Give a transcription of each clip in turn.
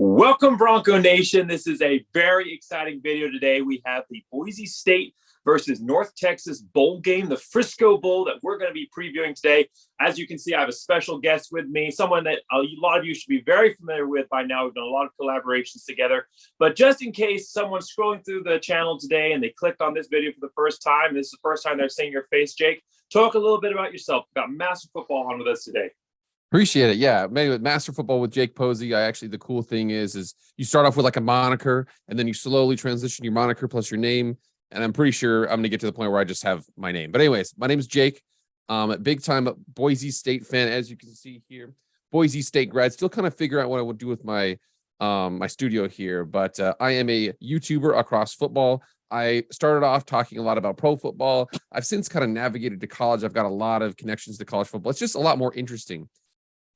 Welcome, Bronco Nation. This is a very exciting video today. We have the Boise State versus North Texas Bowl game, the Frisco Bowl that we're going to be previewing today. As you can see, I have a special guest with me, someone that a lot of you should be very familiar with by now. We've done a lot of collaborations together. But just in case someone's scrolling through the channel today and they clicked on this video for the first time, this is the first time they're seeing your face, Jake, talk a little bit about yourself. We've got Master Football on with us today. Appreciate it. Yeah. Maybe with Master Football with Jake Posey, the cool thing is you start off with like a moniker and then you slowly transition your moniker plus your name. And I'm pretty sure I'm going to get to the point where I just have my name. But anyways, my name is Jake. A big time Boise State fan, as you can see here. Boise State grad. Still kind of figure out what I would do with my my studio here. But I am a YouTuber across football. I started off talking a lot about pro football. I've since kind of navigated to college. I've got a lot of connections to college football. It's just a lot more interesting.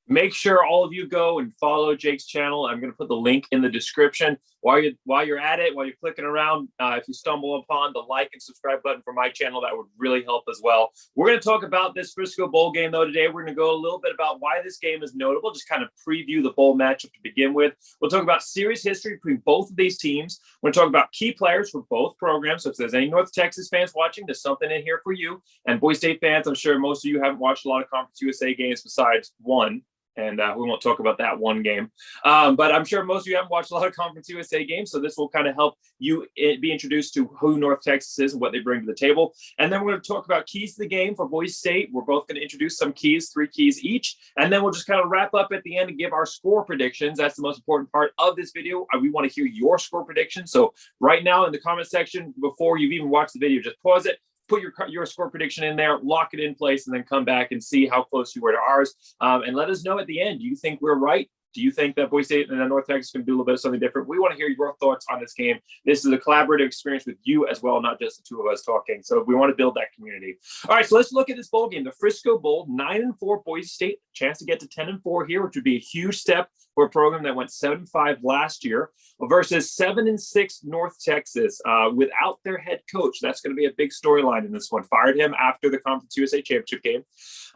Make sure all of you go and follow Jake's channel. I'm going to put the link in the description. While you're at it, while you're clicking around, if you stumble upon the like and subscribe button for my channel, that would really help as well. We're going to talk about this Frisco Bowl game, though, today. We're going to go a little bit about why this game is notable, just kind of preview the bowl matchup to begin with. We'll talk about series history between both of these teams. We're going to talk about key players for both programs. So if there's any North Texas fans watching, there's something in here for you. And Boise State fans, I'm sure most of you haven't watched a lot of Conference USA games besides one. And we won't talk about that one game. But I'm sure most of you haven't watched a lot of Conference USA games, so this will kind of help you be introduced to who North Texas is and what they bring to the table. And then we're going to talk about keys to the game for Boise State. We're both going to introduce some keys, 3 keys each. And then we'll just kind of wrap up at the end and give our score predictions. That's the most important part of this video. We want to hear your score predictions. So right now in the comment section, before you've even watched the video, just pause it. Put your score prediction in there, lock it in place, and then come back and see how close you were to ours. And let us know at the end. Do you think we're right? Do you think that Boise State and North Texas can do a little bit of something different? We want to hear your thoughts on this game. This is a collaborative experience with you as well, not just the two of us talking. So we want to build that community. All right, so let's look at this bowl game. The Frisco Bowl, 9-4 Boise State, chance to get to 10-4 here, which would be a huge step for a program that went 7-5 last year versus 7-6 North Texas without their head coach. That's going to be a big storyline in this one. Fired him after the Conference USA Championship game.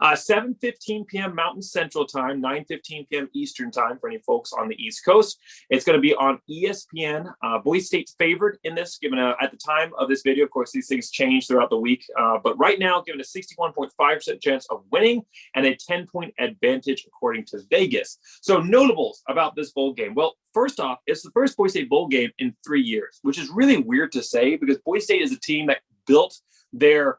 7:15 p.m. Mountain Central Time, 9:15 p.m. Eastern Time for any folks on the East Coast. It's going to be on ESPN. Boise State's favored in this, given at the time of this video. Of course, these things change throughout the week. But right now, given a 61.5% chance of winning and a 10-point advantage according to Vegas. So notables about this bowl game. Well, first off, it's the first Boise State bowl game in 3 years, which is really weird to say because Boise State is a team that built their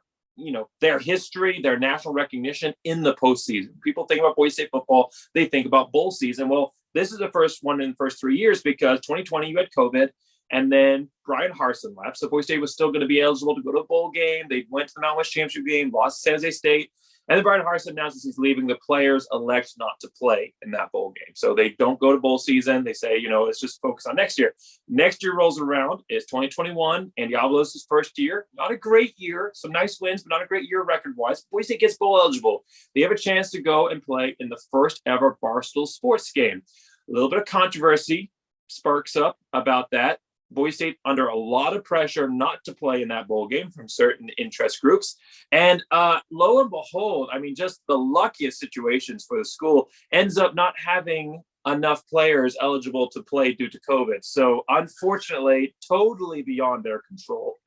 history, their national recognition in the postseason. People think about Boise State football, they think about bowl season. Well, this is the first one in the first 3 years because 2020 you had COVID, and then Brian Harsin left. So Boise State was still going to be eligible to go to a bowl game. They went to the Mountain West Championship game, lost to San Jose State. And then Brian Harsin announces he's leaving. The players elect not to play in that bowl game. So they don't go to bowl season. They say, let's just focus on next year. Next year rolls around. It's 2021. And Diablo's first year. Not a great year. Some nice wins, but not a great year record-wise. Boise State gets bowl eligible. They have a chance to go and play in the first ever Barstool Sports game. A little bit of controversy sparks up about that. Boise State under a lot of pressure not to play in that bowl game from certain interest groups. And lo and behold, just the luckiest situations for the school ends up not having enough players eligible to play due to COVID. So unfortunately, totally beyond their control,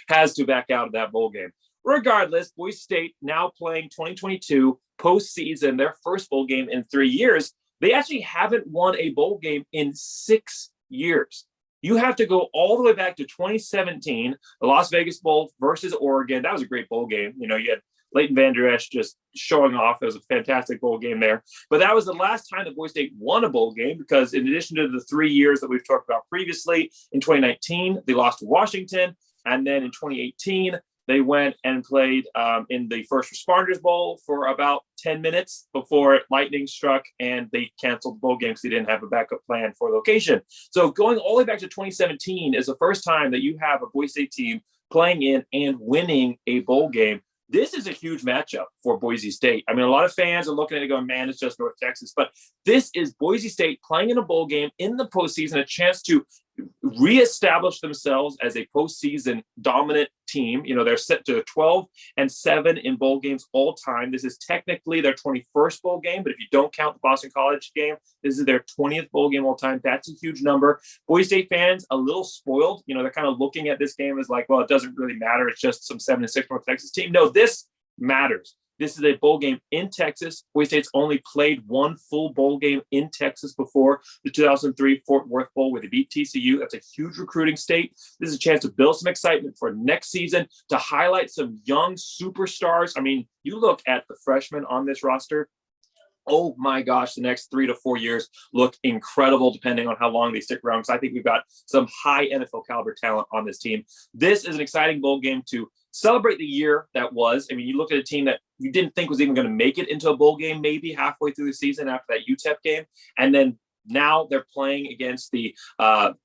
has to back out of that bowl game. Regardless, Boise State now playing 2022 postseason, their first bowl game in 3 years. They actually haven't won a bowl game in 6 years. You have to go all the way back to 2017, the Las Vegas Bowl versus Oregon. That was a great bowl game. You had Leighton Vander Esch just showing off. It was a fantastic bowl game there. But that was the last time that Boise State won a bowl game because in addition to the 3 years that we've talked about previously, in 2019, they lost to Washington. And then in 2018, they went and played in the First Responders Bowl for about 10 minutes before lightning struck and they canceled the bowl game because they didn't have a backup plan for location. So going all the way back to 2017 is the first time that you have a Boise State team playing in and winning a bowl game. This is a huge matchup for Boise State. A lot of fans are looking at it going, man, it's just North Texas. But this is Boise State playing in a bowl game in the postseason, a chance to reestablish themselves as a postseason dominant team. You know, they're set to 12-7 in bowl games all time. This is technically their 21st bowl game, but if you don't count the Boston College game, this is their 20th bowl game all time. That's a huge number. Boise State fans, a little spoiled. You know, they're kind of looking at this game as like, well, it doesn't really matter. It's just some 7-6 North Texas team. No, this matters. This is a bowl game in Texas. Boise State's only played one full bowl game in Texas before the 2003 Fort Worth Bowl, where they beat TCU. That's a huge recruiting state. This is a chance to build some excitement for next season, to highlight some young superstars. I mean, you look at the freshmen on this roster. Oh my gosh, the next 3 to 4 years look incredible depending on how long they stick around. Because I think we've got some high NFL caliber talent on this team. This is an exciting bowl game to celebrate the year that was. I mean, you look at a team that you didn't think was even going to make it into a bowl game maybe halfway through the season after that UTEP game. And then now they're playing against the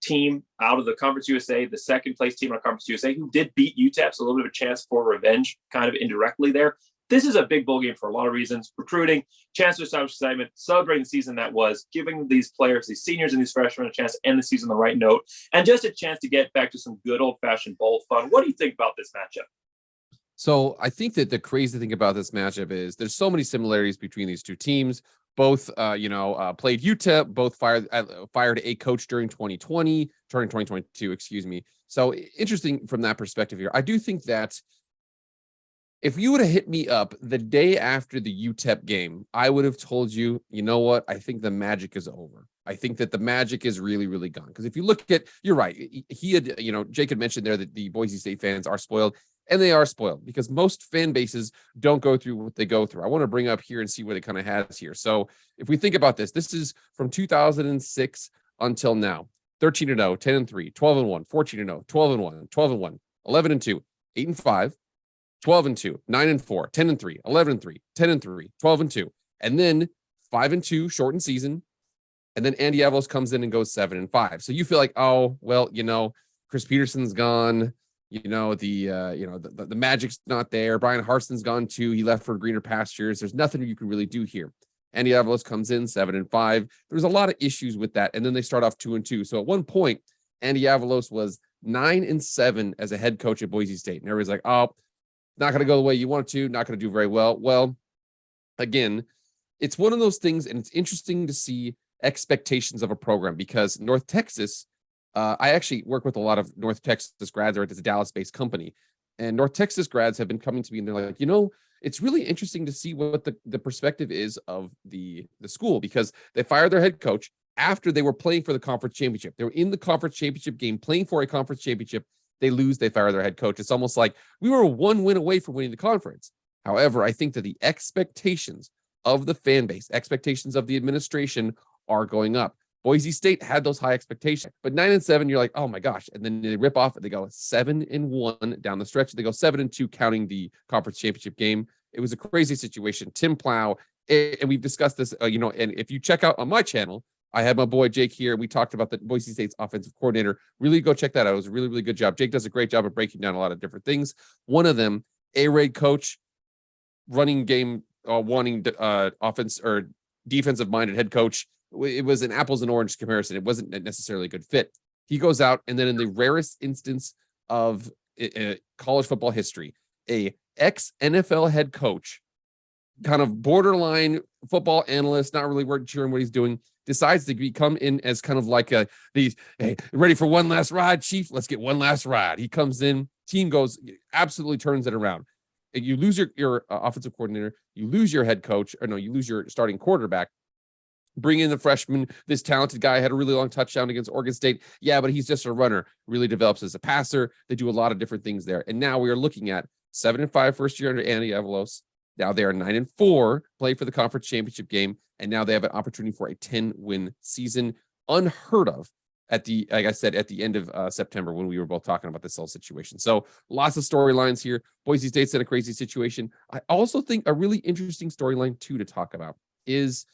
team out of the Conference USA, the second place team on Conference USA, who did beat UTEP. So a little bit of a chance for revenge kind of indirectly there. This is a big bowl game for a lot of reasons: recruiting, chance to establish excitement, celebrating the season that was, giving these players, these seniors and these freshmen, a chance to end the season on the right note, and just a chance to get back to some good old-fashioned bowl fun. What do you think about this matchup? So I think that the crazy thing about this matchup is there's so many similarities between these two teams. Both, played UTEP, both fired a coach during 2022, excuse me. So interesting from that perspective here. I do think that if you would have hit me up the day after the UTEP game, I would have told you, you know what? I think the magic is over. I think that the magic is really, really gone. Because if you look at, you're right. He had, Jake had mentioned there that the Boise State fans are spoiled, and they are spoiled because most fan bases don't go through what they go through. I want to bring up here and see what it kind of has here. So if we think about this, this is from 2006 until now: 13-0, 10-3, 12-1, 14-0, 12-1, 12-1, 11-2, 8-5. 12-2, 9-4, 10-3, 11-3, 10-3, 12-2, and then 5-2 shortened season. And then Andy Avalos comes in and goes 7-5. So you feel like, oh, well, Chris Peterson's gone. The magic's not there. Brian Harson's gone too. He left for greener pastures. There's nothing you can really do here. Andy Avalos comes in 7-5. There's a lot of issues with that. And then they start off 2-2. So at one point, Andy Avalos was 9-7 as a head coach at Boise State. And everybody's like, oh, not going to go the way you want it to, not going to do very well. Well, again, it's one of those things, and it's interesting to see expectations of a program because North Texas, I actually work with a lot of North Texas grads, or it's a Dallas-based company, and North Texas grads have been coming to me and they're like, it's really interesting to see what the perspective is of the school, because they fired their head coach after they were playing for the conference championship. They were in the conference championship game, playing for a conference championship. They lose, they fire their head coach. It's almost like we were one win away from winning the conference. However, I think that the expectations of the fan base, expectations of the administration are going up. Boise State had those high expectations, but 9-7, you're like, oh my gosh. And then they rip off and they go 7-1 down the stretch. They go 7-2 counting the conference championship game. It was a crazy situation. Tim Plow, and we've discussed this, and if you check out on my channel, I had my boy Jake here. We talked about the Boise State's offensive coordinator. Really go check that out. It was a really, really good job. Jake does a great job of breaking down a lot of different things. One of them, A-raid coach, running game, wanting offense or defensive minded head coach. It was an apples and oranges comparison. It wasn't necessarily a good fit. He goes out, and then in the rarest instance of college football history, a ex-NFL head coach, kind of borderline football analyst, not really sure what he's doing, decides to come in as kind of like hey, ready for one last ride, Chief? Let's get one last ride. He comes in, team goes, absolutely turns it around. You lose your offensive coordinator, you lose your head coach, you lose your starting quarterback. Bring in the freshman. This talented guy had a really long touchdown against Oregon State. Yeah, but he's just a runner. Really develops as a passer. They do a lot of different things there. And now we are looking at 7-5 first year under Andy Avalos. Now they are 9-4, play for the conference championship game, and now they have an opportunity for a 10-win season, unheard of like I said, at the end of September when we were both talking about this whole situation. So lots of storylines here. Boise State's in a crazy situation. I also think a really interesting storyline too to talk about is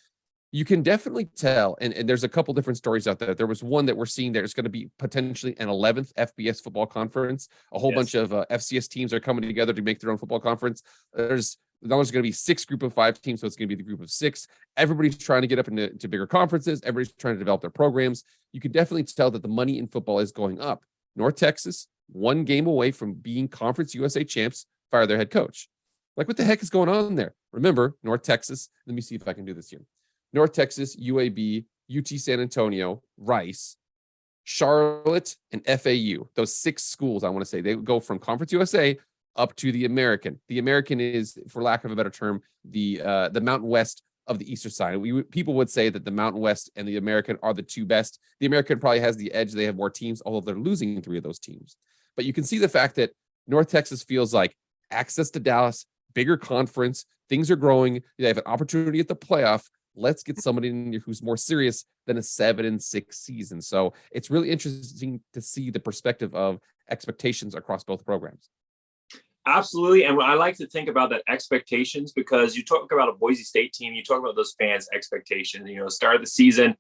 you can definitely tell, and there's a couple different stories out there. There was one that we're seeing there's going to be potentially an 11th FBS football conference. A whole bunch of FCS teams are coming together to make their own football conference. There's There's always going to be 6 group of 5 teams, so it's going to be the group of 6. Everybody's trying to get up into bigger conferences. Everybody's trying to develop their programs. You can definitely tell that the money in football is going up. North Texas, 1 game away from being Conference USA champs, fire their head coach. Like, what the heck is going on there? Remember, North Texas, let me see if I can do this here. North Texas, UAB, UT San Antonio, Rice, Charlotte, and FAU. Those 6 schools, I want to say, they go from Conference USA up to the American. The American is, for lack of a better term, the Mountain West of the Eastern side. People would say that the Mountain West and the American are the 2 best. The American probably has the edge. They have more teams, although they're losing 3 of those teams. But you can see the fact that North Texas feels like access to Dallas, bigger conference, things are growing. They have an opportunity at the playoff. Let's get somebody in here who's more serious than a 7-6 season. So it's really interesting to see the perspective of expectations across both programs. Absolutely. And I like to think about that expectations, because you talk about a Boise State team, you talk about those fans' expectations, start of the season,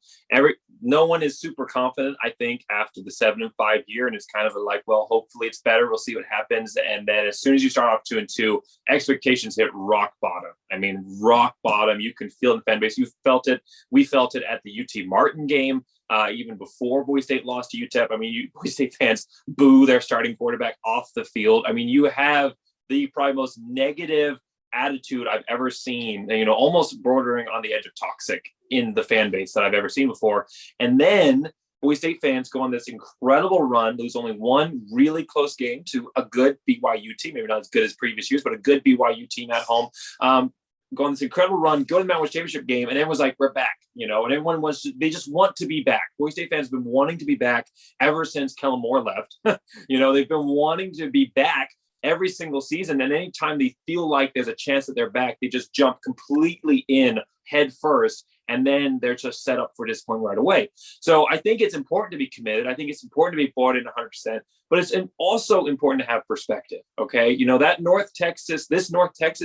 no one is super confident, I think, after the 7-5 year. And it's kind of like, well, hopefully it's better. We'll see what happens. And then as soon as you start off 2-2, expectations hit rock bottom. I mean, rock bottom. You can feel it in the fan base. You felt it. We felt it at the UT Martin game. Even before Boise State lost to UTEP, I mean, Boise State fans boo their starting quarterback off the field. I mean, you have the probably most negative attitude I've ever seen, almost bordering on the edge of toxic in the fan base that I've ever seen before. And then Boise State fans go on this incredible run, lose only 1 really close game to a good BYU team, maybe not as good as previous years, but a good BYU team at home. Go on this incredible run, go to the Mountain West Championship game, and everyone's like, we're back, and everyone they just want to be back. Boise State fans have been wanting to be back ever since Kellen Moore left. They've been wanting to be back every single season. And anytime they feel like there's a chance that they're back, they just jump completely in head first. And then they're just set up for disappointment right away. So I think it's important to be committed. I think it's important to be bought in 100%, but it's also important to have perspective. Okay. That North Texas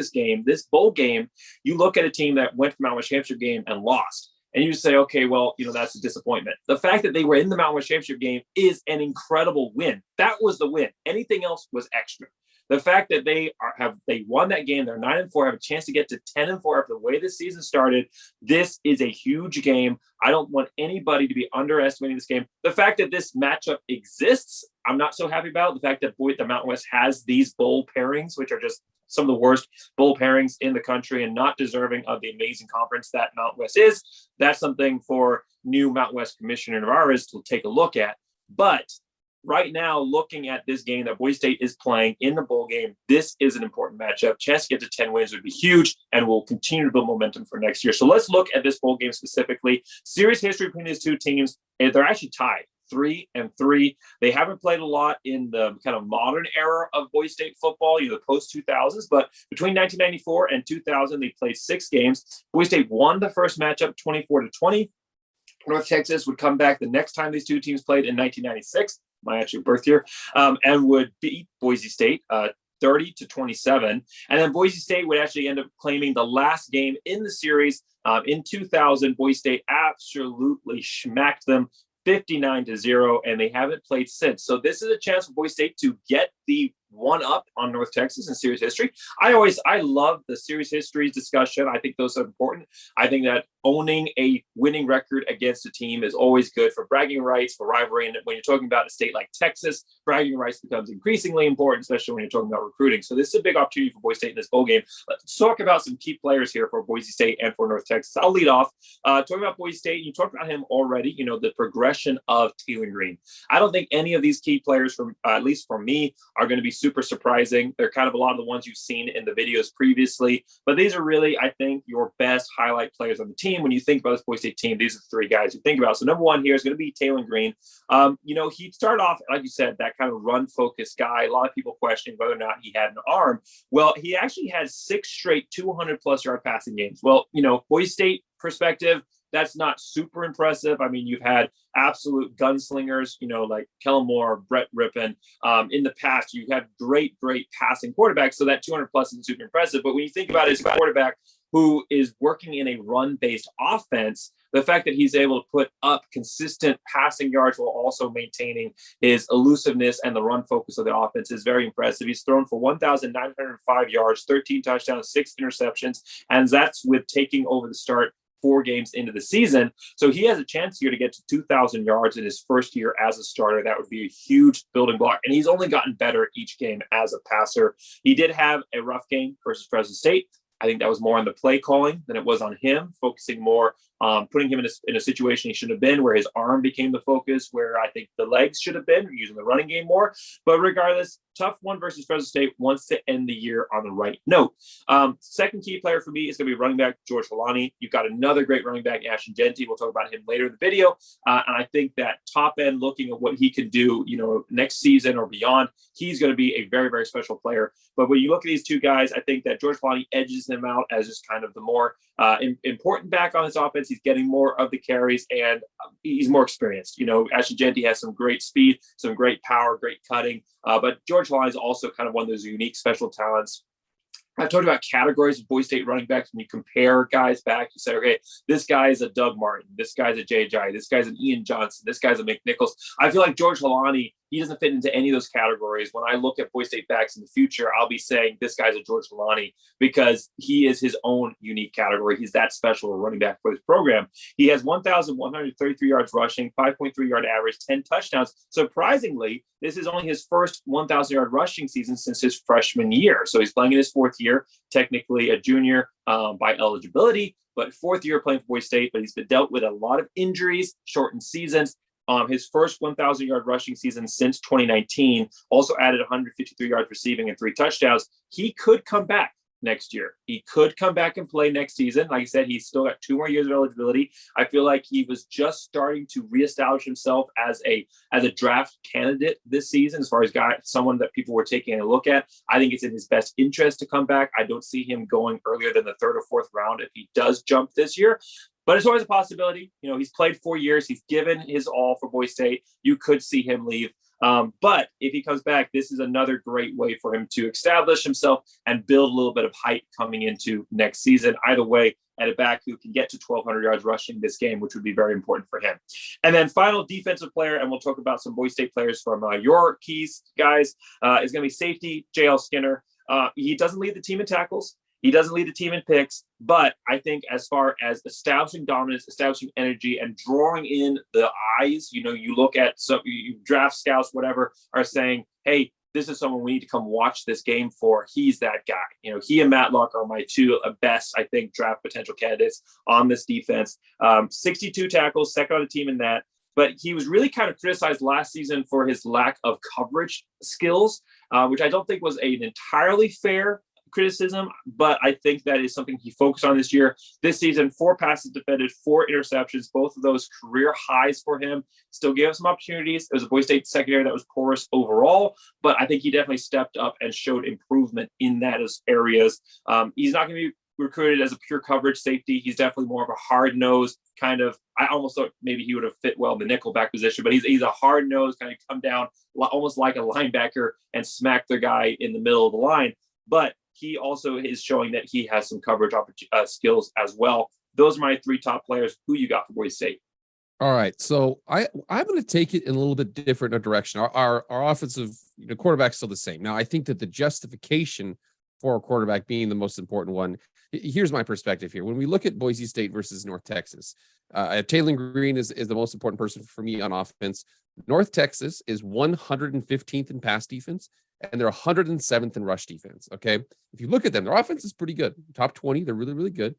game, this bowl game, you look at a team that went to the Mountain West Championship game and lost. And you say, okay, well, that's a disappointment. The fact that they were in the Mountain West Championship game is an incredible win. That was the win. Anything else was extra. The fact that they won that game, they're 9-4, have a chance to get to 10-4 after the way this season started. This is a huge game. I don't want anybody to be underestimating this game. The fact that this matchup exists, I'm not so happy about. The fact that the Mountain West has these bowl pairings, which are just some of the worst bowl pairings in the country and not deserving of the amazing conference that Mountain West is. That's something for new Mountain West Commissioner Navarez to take a look at. But right now, looking at this game that Boise State is playing in the bowl game, this is an important matchup. Chance to get to 10 wins would be huge, and will continue to build momentum for next year. So let's look at this bowl game specifically. Series history between these 2 teams, and they're actually tied 3-3. They haven't played a lot in the kind of modern era of Boise State football, the post-2000s, but between 1994 and 2000, they played 6 games. Boise State won the first matchup 24-20. North Texas would come back the next time these 2 teams played in 1996. My actual birth year, and would beat Boise State 30-27. And then Boise State would actually end up claiming the last game in the series. In 2000, Boise State absolutely smacked them 59-0, and they haven't played since. So this is a chance for Boise State to get the 1-up on North Texas in series history. I love the series history discussion. I think those are important. I think that owning a winning record against a team is always good for bragging rights, for rivalry. And when you're talking about a state like Texas, bragging rights becomes increasingly important, especially when you're talking about recruiting. So this is a big opportunity for Boise State in this bowl game. Let's talk about some key players here for Boise State and for North Texas. I'll lead off talking about Boise State. You talked about him already, the progression of Taylor Green. I don't think any of these key players, from at least for me, are going to be super surprising. They're kind of a lot of the ones you've seen in the videos previously, but these are really, I think, your best highlight players on the team. When you think about this Boise State team, these are the 3 guys you think about. So number 1 here is going to be Taylor Green. He started off, like you said, that kind of run-focused guy. A lot of people questioning whether or not he had an arm. Well, he actually had 6 straight 200-plus yard passing games. Well, Boise State perspective, that's not super impressive. I mean, you've had absolute gunslingers, like Kellen Moore, Brett Rippon. In the past, you had great passing quarterbacks. So that 200-plus isn't super impressive. But when you think about it as a quarterback who is working in a run-based offense, the fact that he's able to put up consistent passing yards while also maintaining his elusiveness and the run focus of the offense is very impressive. He's thrown for 1,905 yards, 13 touchdowns, 6 interceptions, and that's with taking over the start 4 games into the season. So he has a chance here to get to 2,000 yards in his first year as a starter. That would be a huge building block. And he's only gotten better each game as a passer. He did have a rough game versus Fresno State. I think that was more on the play calling than it was on him, focusing more, putting him in a situation he should have been, where his arm became the focus, where I think the legs should have been, using the running game more. But regardless, tough one versus Fresno State, wants to end the year on the right note. Second key player for me is going to be running back George Holani. You've got another great running back, Ashton Jeanty. We'll talk about him later in the video. And I think that top end, looking at what he can do, next season or beyond, he's going to be a very, very special player. But when you look at these two guys, I think that George Holani edges them out as just kind of the more important back on his offense. He's getting more of the carries, and he's more experienced. Ashton Jeanty has some great speed, some great power, great cutting. But George Holani is also kind of one of those unique special talents. I've talked about categories of Boise State running backs. When you compare guys back, you say, okay, this guy is a Doug Martin, this guy's a J.J., this guy's an Ian Johnson, this guy's a McNichols. I feel like George Holani, he doesn't fit into any of those categories. When I look at Boise State backs in the future, I'll be saying this guy's a George Holani because he is his own unique category. He's that special a running back for this program. He has 1,133 yards rushing, 5.3 yard average, 10 touchdowns. Surprisingly, this is only his first 1,000-yard rushing season since his freshman year. So he's playing in his 4th year, technically a junior by eligibility, but 4th year playing for Boise State. But he's been dealt with a lot of injuries, shortened seasons. His first 1,000-yard rushing season since 2019, also added 153 yards receiving and 3 touchdowns. He could come back next year. He could come back and play next season. Like I said, he's still got 2 more years of eligibility. I feel like he was just starting to reestablish himself as a draft candidate this season, as far as someone that people were taking a look at. I think it's in his best interest to come back. I don't see him going earlier than the 3rd or 4th round if he does jump this year. But it's always a possibility. He's played 4 years. He's given his all for Boise State. You could see him leave. But if he comes back, this is another great way for him to establish himself and build a little bit of height coming into next season. Either way, at a back who can get to 1,200 yards rushing this game, which would be very important for him. And then final defensive player, and we'll talk about some Boise State players from your keys, guys, is going to be safety, J.L. Skinner. He doesn't lead the team in tackles. He doesn't lead the team in picks, but I think as far as establishing dominance, establishing energy, and drawing in the eyes, you look at you draft scouts, whatever, are saying, hey, this is someone we need to come watch this game for. He's that guy. He and Matlock are my 2 best, I think, draft potential candidates on this defense. 62 tackles, second on the team in that. But he was really kind of criticized last season for his lack of coverage skills, which I don't think was an entirely fair criticism, but I think that is something he focused on this year. This season, 4 passes defended, 4 interceptions, both of those career highs for him. Still gave us some opportunities. It was a Boise State secondary that was porous overall, but I think he definitely stepped up and showed improvement in those areas. He's not going to be recruited as a pure coverage safety. He's definitely more of a hard-nosed kind of, I almost thought maybe he would have fit well in the nickel back position, but he's a hard-nosed kind of come down almost like a linebacker and smack the guy in the middle of the line. But he also is showing that he has some coverage skills as well. Those are my 3 top players. Who you got for Boise State? All right. So I'm going to take it in a little bit different direction. Our offensive quarterback's still the same. Now, I think that the justification for a quarterback being the most important one, here's my perspective here. When we look at Boise State versus North Texas, Taylor Green is the most important person for me on offense. North Texas is 115th in pass defense, and they're 107th in rush defense. Okay. If you look at them, their offense is pretty good. Top 20. They're really, really good,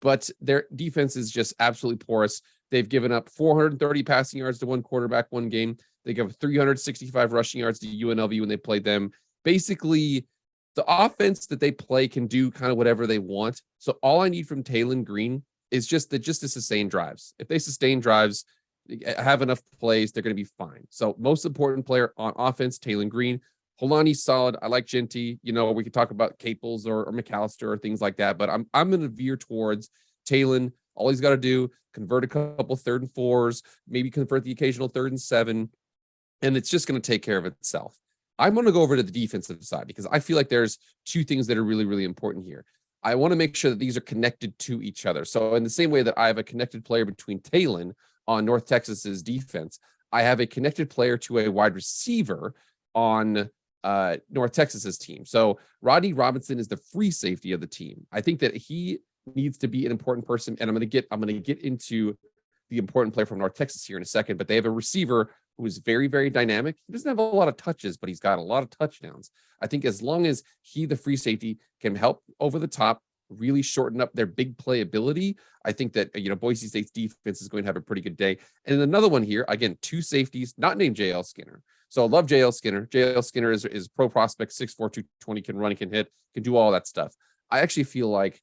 but their defense is just absolutely porous. They've given up 430 passing yards to one quarterback one game. They give 365 rushing yards to UNLV when they played them. Basically, the offense that they play can do kind of whatever they want. So all I need from Taylor Green is just to sustain drives. If they sustain drives, have enough plays, they're going to be fine. So most important player on offense, Taylor Green. Holani's solid. I like Jeanty. We could talk about Caples or McAllister or things like that, but I'm going to veer towards Taylor. All he's got to do, convert a couple 3rd and 4s, maybe convert the occasional 3rd and 7, and it's just going to take care of itself. I'm going to go over to the defensive side because I feel like there's 2 things that are really, really important here. I want to make sure that these are connected to each other. So in the same way that I have a connected player between Talon on North Texas's defense, I have a connected player to a wide receiver on North Texas's team. So Rodney Robinson is the free safety of the team. I think that he needs to be an important person, and I'm going to get into the important player from North Texas here in a second. But they have a receiver who is very, very dynamic. He doesn't have a lot of touches, but he's got a lot of touchdowns. I think as long as he, the free safety, can help over the top, really shorten up their big play ability, I think that, Boise State's defense is going to have a pretty good day. And then another one here, again, two safeties, not named JL Skinner. So I love JL Skinner. JL Skinner is pro prospect, 6'4", 220, can run, can hit, can do all that stuff. I actually feel like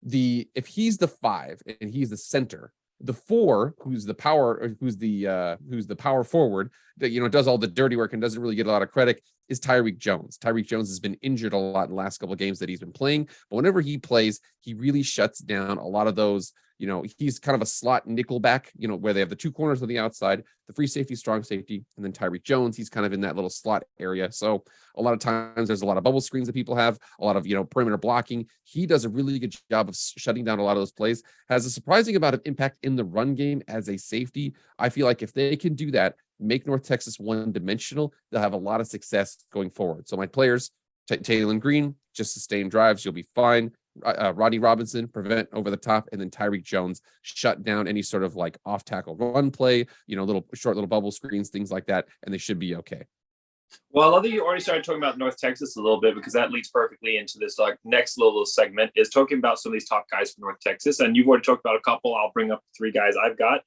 if he's the 5 and he's the center, the 4, who's the power forward that does all the dirty work and doesn't really get a lot of credit, is Tyreek Jones. Tyreek Jones has been injured a lot in the last couple of games that he's been playing, but whenever he plays, he really shuts down a lot of those. He's kind of a slot nickelback, where they have the two corners on the outside, the free safety, strong safety, and then Tyreek Jones, he's kind of in that little slot area. So a lot of times there's a lot of bubble screens that people have, a lot of, perimeter blocking. He does a really good job of shutting down a lot of those plays, has a surprising amount of impact in the run game as a safety. I feel like if they can do that, make North Texas one-dimensional, they'll have a lot of success going forward. So my players, Taylor Green, just sustain drives, you'll be fine. Rodney Robinson, prevent over the top, and then Tyreek Jones, shut down any sort of like off tackle run play, little bubble screens, things like that, and they should be okay. Well, I love that you already started talking about North Texas a little bit, because that leads perfectly into this next little segment, is talking about some of these top guys from North Texas. And you've already talked about a couple. I'll bring up 3 guys I've got.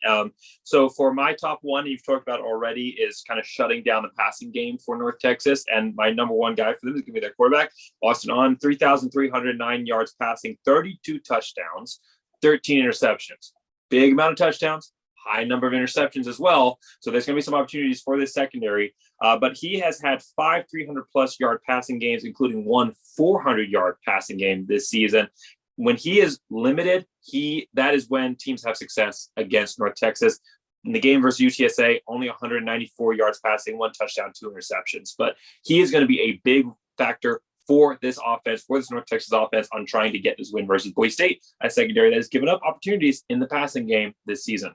So for my top one, you've talked about already, is kind of shutting down the passing game for North Texas. And my number one guy for them is going to be their quarterback, Austin Onn, 3,309 yards passing, 32 touchdowns, 13 interceptions. Big amount of touchdowns, high number of interceptions as well. So there's going to be some opportunities for this secondary. But he has had 5 300-plus yard passing games, including 1 400-yard passing game this season. When he is limited, that is when teams have success against North Texas. In the game versus UTSA, only 194 yards passing, 1 touchdown, 2 interceptions. But he is going to be a big factor for this offense, for this North Texas offense, on trying to get this win versus Boise State, a secondary that has given up opportunities in the passing game this season.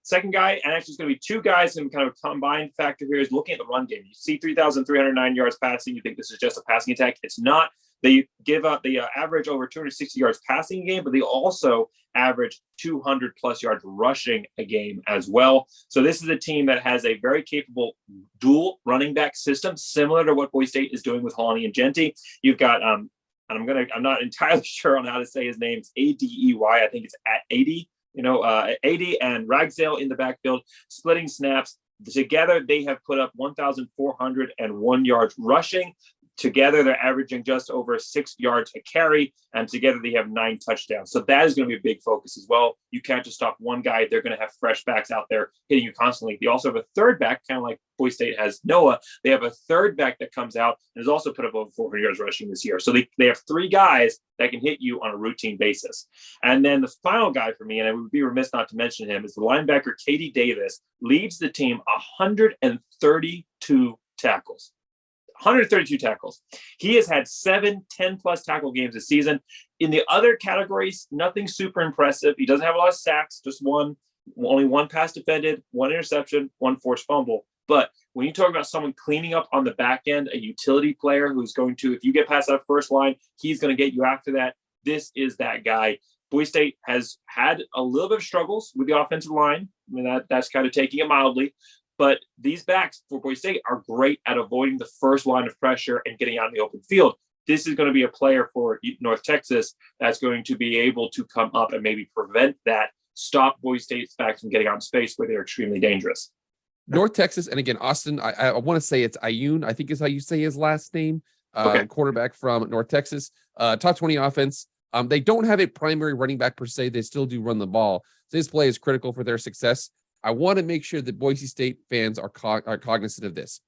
Second guy, and actually it's going to be 2 guys in kind of a combined factor here, is looking at the run game. You see 3,309 yards passing, you think this is just a passing attack. It's not. They give up the average over 260 yards passing a game, but they also average 200-plus yards rushing a game as well. So this is a team that has a very capable dual running back system, similar to what Boise State is doing with Holani and Genty. You've got, and I'm not entirely sure on how to say his name. It's Adey. I think it's at 80. Adey and Ragsdale in the backfield, splitting snaps. Together, they have put up 1,401 yards rushing. Together, they're averaging just over 6 yards a carry, and together they have 9 touchdowns. So that is going to be a big focus as well. You can't just stop one guy. They're going to have fresh backs out there hitting you constantly. They also have a third back, kind of like Boise State has Noah. They have a third back that comes out and has also put up over 400 yards rushing this year. So they have 3 guys that can hit you on a routine basis. And then the final guy for me, and I would be remiss not to mention him, is the linebacker Katie Davis, leads the team 132 tackles. 132 tackles. He has had 7 10-plus tackle games this season. In the other categories, nothing super impressive. He doesn't have a lot of sacks, just only 1 pass defended, 1 interception, 1 forced fumble. But when you talk about someone cleaning up on the back end, a utility player who's going to, if you get past that first line, he's going to get you after that. This is that guy. Boise State has had a little bit of struggles with the offensive line. I mean, that's kind of taking it mildly. But these backs for Boise State are great at avoiding the first line of pressure and getting out in the open field. This is going to be a player for North Texas that's going to be able to come up and maybe prevent that, stop Boise State's backs from getting out in space where they're extremely dangerous. North Texas, and again, Austin, I want to say it's Ayun, I think is how you say his last name, Okay. quarterback from North Texas, top 20 offense. They don't have a primary running back per se. They still do run the ball. So his play is critical for their success. I want to make sure that Boise State fans are cognizant of this.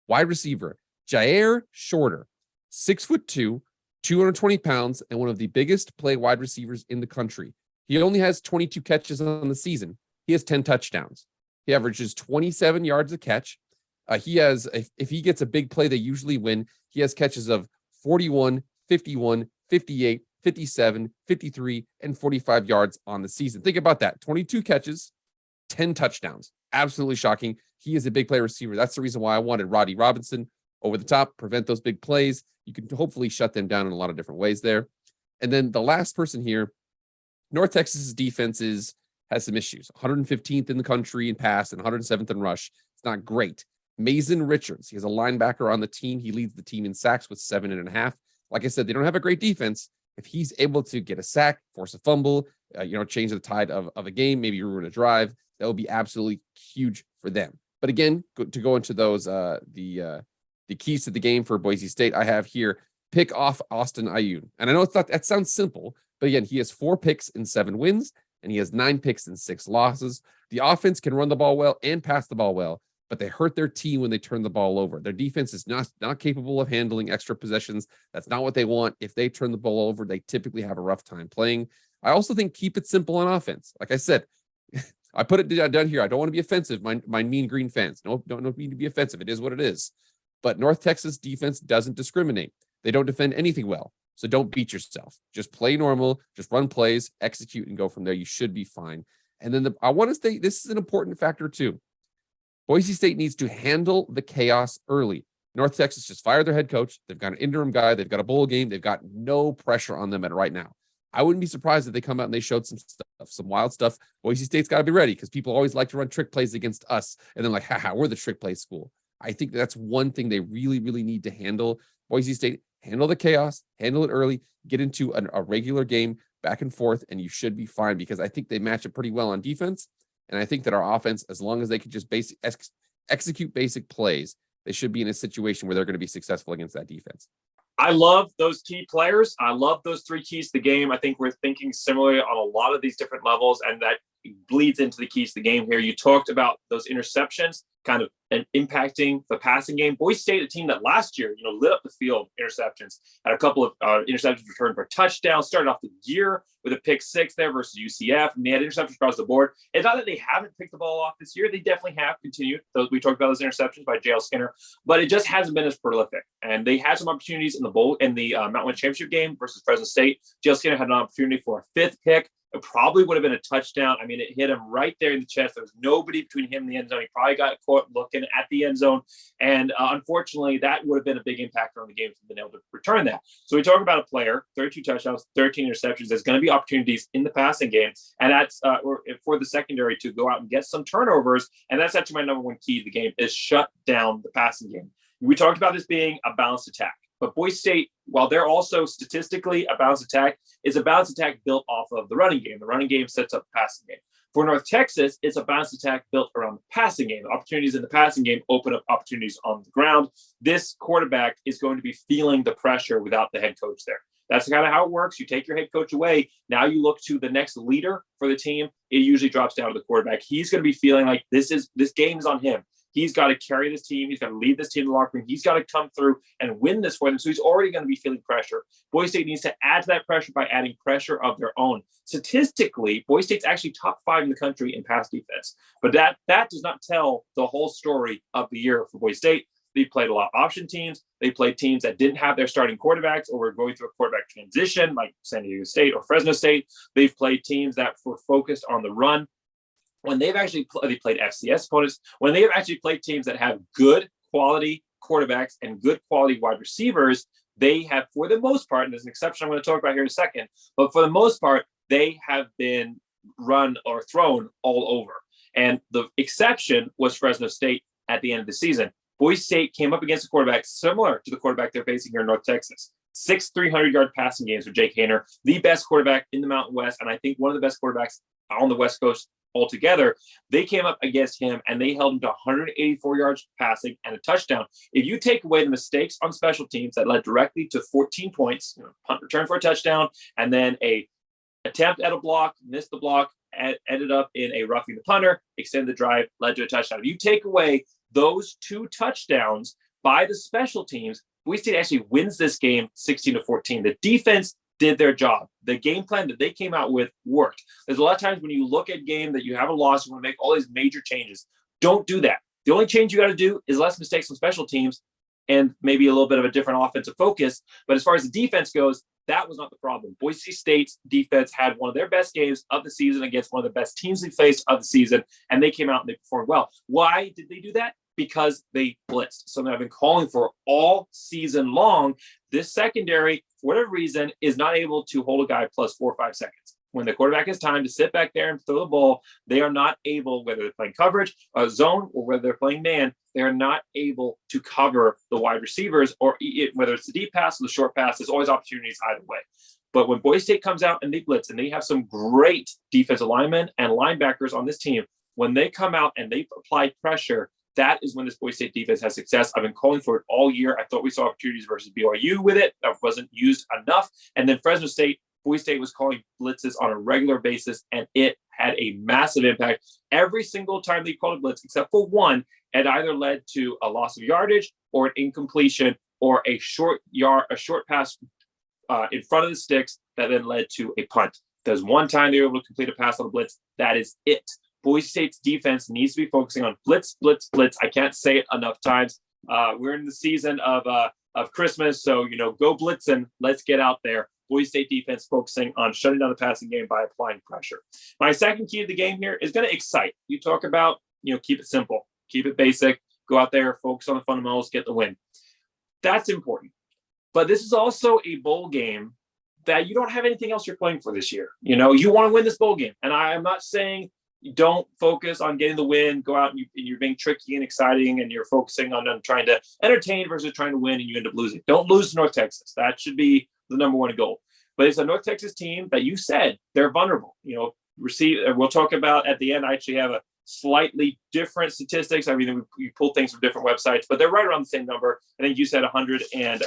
Wide receiver, Jair Shorter, 6'2", 220 pounds, and one of the biggest play wide receivers in the country. He only has 22 catches on the season. He has 10 touchdowns. He averages 27 yards a catch. If he gets a big play, they usually win. He has catches of 41, 51, 58, 57, 53, and 45 yards on the season. Think about that. 22 catches, 10 touchdowns. Absolutely shocking. He is a big play receiver. That's the reason why I wanted Roddy Robinson over the top, prevent those big plays. You can hopefully shut them down in a lot of different ways there. And then the last person here, North Texas's defense has some issues. 115th in the country in pass and 107th in rush. It's not great. Mason Richards, he has a linebacker on the team. He leads the team in sacks with 7.5. Like I said, they don't have a great defense. If he's able to get a sack, force a fumble, change the tide of a game, maybe ruin a drive, that would be absolutely huge for them. But again, to go into those, the keys to the game for Boise State, I have here, pick off Austin Ayun. And I know that sounds simple, but again, he has 4 picks in 7 wins, and he has 9 picks in 6 losses. The offense can run the ball well and pass the ball well, but they hurt their team when they turn the ball over. Their defense is not capable of handling extra possessions. That's not what they want. If they turn the ball over, they typically have a rough time playing. I also think keep it simple on offense. Like I said, I put it down here. I don't want to be offensive. My mean green fans. No, don't mean to be offensive. It is what it is. But North Texas defense doesn't discriminate. They don't defend anything well. So don't beat yourself. Just play normal. Just run plays, execute, and go from there. You should be fine. And then I want to say this is an important factor too. Boise State needs to handle the chaos early. North Texas just fired their head coach. They've got an interim guy. They've got a bowl game. They've got no pressure on them right now. I wouldn't be surprised if they come out and they showed some stuff, some wild stuff. Boise State's got to be ready because people always like to run trick plays against us. And then haha, we're the trick play school. I think that's one thing they really, really need to handle. Boise State, handle the chaos, handle it early, get into a regular game back and forth, and you should be fine because I think they match it pretty well on defense. And I think that our offense, as long as they can just execute basic plays, they should be in a situation where they're going to be successful against that defense. I love those key players. I love those 3 keys to the game. I think we're thinking similarly on a lot of these different levels, and that bleeds into the keys to the game here. You talked about those interceptions kind of impacting the passing game. Boise State, a team that last year, lit up the field interceptions, had a couple of interceptions returned for touchdowns, started off the year with a pick 6 there versus UCF, and they had interceptions across the board. It's not that they haven't picked the ball off this year. They definitely have continued. We talked about those interceptions by J.L. Skinner, but it just hasn't been as prolific. And they had some opportunities in the Mountain West Championship game versus Fresno State. J.L. Skinner had an opportunity for a 5th pick. It probably would have been a touchdown. I mean, it hit him right there in the chest. There was nobody between him and the end zone. He probably got caught looking at the end zone. And unfortunately, that would have been a big impactor on the game if he'd been able to return that. So we talk about a player, 32 touchdowns, 13 interceptions. There's going to be opportunities in the passing game. And that's for the secondary to go out and get some turnovers. And that's actually my number 1 key to the game is shut down the passing game. We talked about this being a balanced attack. But Boise State, while they're also statistically a balanced attack, is a balanced attack built off of the running game. The running game sets up the passing game. For North Texas, it's a balanced attack built around the passing game. The opportunities in the passing game open up opportunities on the ground. This quarterback is going to be feeling the pressure without the head coach there. That's kind of how it works. You take your head coach away. Now you look to the next leader for the team. It usually drops down to the quarterback. He's going to be feeling like this game's on him. He's got to carry this team. He's got to lead this team in the locker room. He's got to come through and win this for them. So he's already going to be feeling pressure. Boise State needs to add to that pressure by adding pressure of their own. Statistically, Boise State's actually top 5 in the country in pass defense. But that does not tell the whole story of the year for Boise State. They played a lot of option teams. They played teams that didn't have their starting quarterbacks or were going through a quarterback transition like San Diego State or Fresno State. They've played teams that were focused on the run. When they've actually they played FCS opponents, when they've actually played teams that have good quality quarterbacks and good quality wide receivers, they have, for the most part, and there's an exception I'm going to talk about here in a second, but for the most part, they have been run or thrown all over. And the exception was Fresno State at the end of the season. Boise State came up against a quarterback similar to the quarterback they're facing here in North Texas. 6 300-yard passing games with Jake Haener, the best quarterback in the Mountain West, and I think one of the best quarterbacks on the West Coast altogether. They came up against him and they held him to 184 yards passing and a touchdown. If you take away the mistakes on special teams that led directly to 14 points, punt return for a touchdown, and then a attempt at a block, missed the block, ended up in a roughing the punter, extended the drive, led to a touchdown. If you take away those 2 touchdowns by the special teams, Boise State actually wins this game 16-14. The defense did their job. The game plan that they came out with worked. There's a lot of times when you look at game that you have a loss, you want to make all these major changes. Don't do that. The only change you got to do is less mistakes on special teams and maybe a little bit of a different offensive focus. But as far as the defense goes, That was not the problem. Boise State's defense had one of their best games of the season against one of the best teams they faced of the season, and they came out and they performed well. Why did they do that? Because they blitzed. Something I've been calling for all season long. This secondary, for whatever reason, is not able to hold a guy plus 4 or 5 seconds. When the quarterback has time to sit back there and throw the ball, they are not able, whether they're playing coverage, a zone, or whether they're playing man, they are not able to cover the wide receivers, or whether it's the deep pass or the short pass. There's always opportunities either way. But when Boise State comes out and they blitz, and they have some great defensive linemen and linebackers on this team, when they come out and they apply pressure, that is when this Boise State defense has success. I've been calling for it all year. I thought we saw opportunities versus BYU with it. That wasn't used enough. And then Fresno State, Boise State was calling blitzes on a regular basis, and it had a massive impact. Every single time they called a blitz, except for one, it either led to a loss of yardage or an incompletion or a short pass in front of the sticks that then led to a punt. There's one time they were able to complete a pass on a blitz. That is it. Boise State's defense needs to be focusing on blitz, blitz, blitz. I can't say it enough times. We're in the season of Christmas, so go blitz and let's get out there. Boise State defense focusing on shutting down the passing game by applying pressure. My second key to the game here is going to excite. You talk about, keep it simple, keep it basic, go out there, focus on the fundamentals, get the win. That's important. But this is also a bowl game that you don't have anything else you're playing for this year. You want to win this bowl game. And I'm not saying you don't focus on getting the win, go out and you're being tricky and exciting, and you're focusing on trying to entertain versus trying to win, and you end up losing. Don't lose to North Texas. That should be the number one goal. But it's a North Texas team that you said they're vulnerable. We'll talk about at the end. I actually have a slightly different statistics. I mean, we pull things from different websites, but they're right around the same number. I think you said 100 and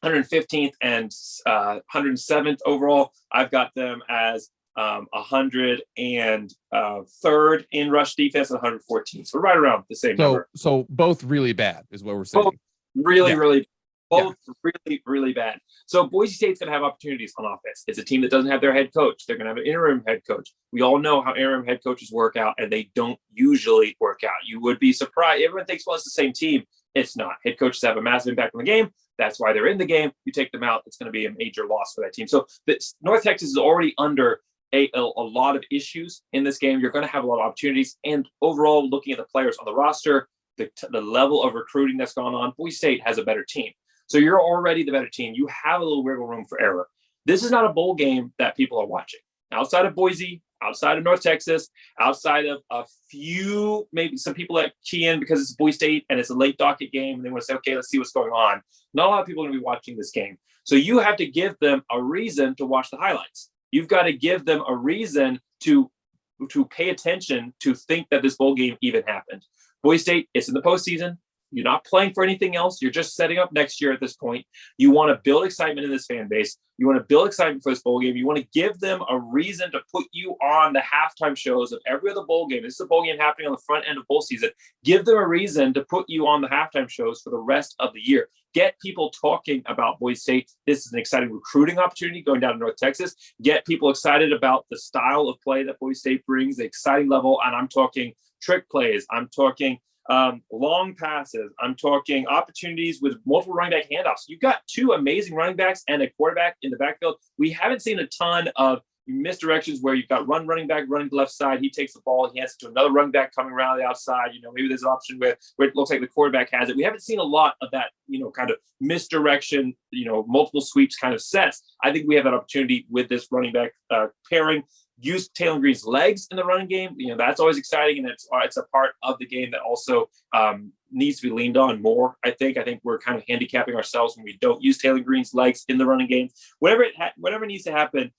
115th and 107th overall. I've got them as 103rd in rush defense and 114th. So right around the same number. So both really bad is what we're saying. Both really bad. So Boise State's going to have opportunities on offense. It's a team that doesn't have their head coach. They're going to have an interim head coach. We all know how interim head coaches work out, and they don't usually work out. You would be surprised. Everyone thinks, well, it's the same team. It's not. Head coaches have a massive impact on the game. That's why they're in the game. You take them out, it's going to be a major loss for that team. So North Texas is already under a lot of issues in this game. You're going to have a lot of opportunities. And overall, looking at the players on the roster, the level of recruiting that's gone on, Boise State has a better team. So you're already the better team. You have a little wiggle room for error. This is not a bowl game that people are watching. Outside of Boise, outside of North Texas, outside of a few, maybe some people that key in because it's Boise State and it's a late docket game and they want to say, okay, let's see what's going on. Not a lot of people are going to be watching this game. So you have to give them a reason to watch the highlights. You've got to give them a reason to pay attention, to think that this bowl game even happened. Boise State, it's in the postseason. You're not playing for anything else. You're just setting up next year at this point. You want to build excitement in this fan base. You want to build excitement for this bowl game. You want to give them a reason to put you on the halftime shows of every other bowl game. This is a bowl game happening on the front end of bowl season. Give them a reason to put you on the halftime shows for the rest of the year. Get people talking about Boise State. This is an exciting recruiting opportunity going down to North Texas. Get people excited about the style of play that Boise State brings, the exciting level. And I'm talking trick plays. I'm talking long passes. I'm talking opportunities with multiple running back handoffs. You've got two amazing running backs and a quarterback in the backfield. We haven't seen a ton of misdirections where you've got running back running to the left side. He takes the ball. He hands it to another running back coming around the outside. Maybe there's an option where it looks like the quarterback has it. We haven't seen a lot of that, kind of misdirection, multiple sweeps kind of sets. I think we have an opportunity with this running back pairing. Use Taylor Green's legs in the running game. That's always exciting, and it's a part of the game that also needs to be leaned on more. I think we're kind of handicapping ourselves when we don't use Taylor Green's legs in the running game. Whatever needs to happen,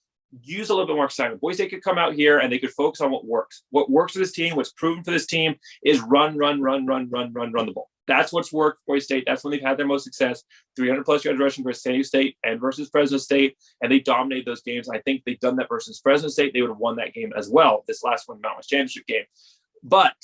use a little bit more excitement. Boise State could come out here and they could focus on what works. What works for this team, what's proven for this team, is run the ball. That's what's worked for Boise State. That's when they've had their most success. 300-plus yards rushing versus San Diego State and versus Fresno State, and they dominated those games. I think they've done that versus Fresno State. They would have won that game as well, this last one, Mountain West Championship game. But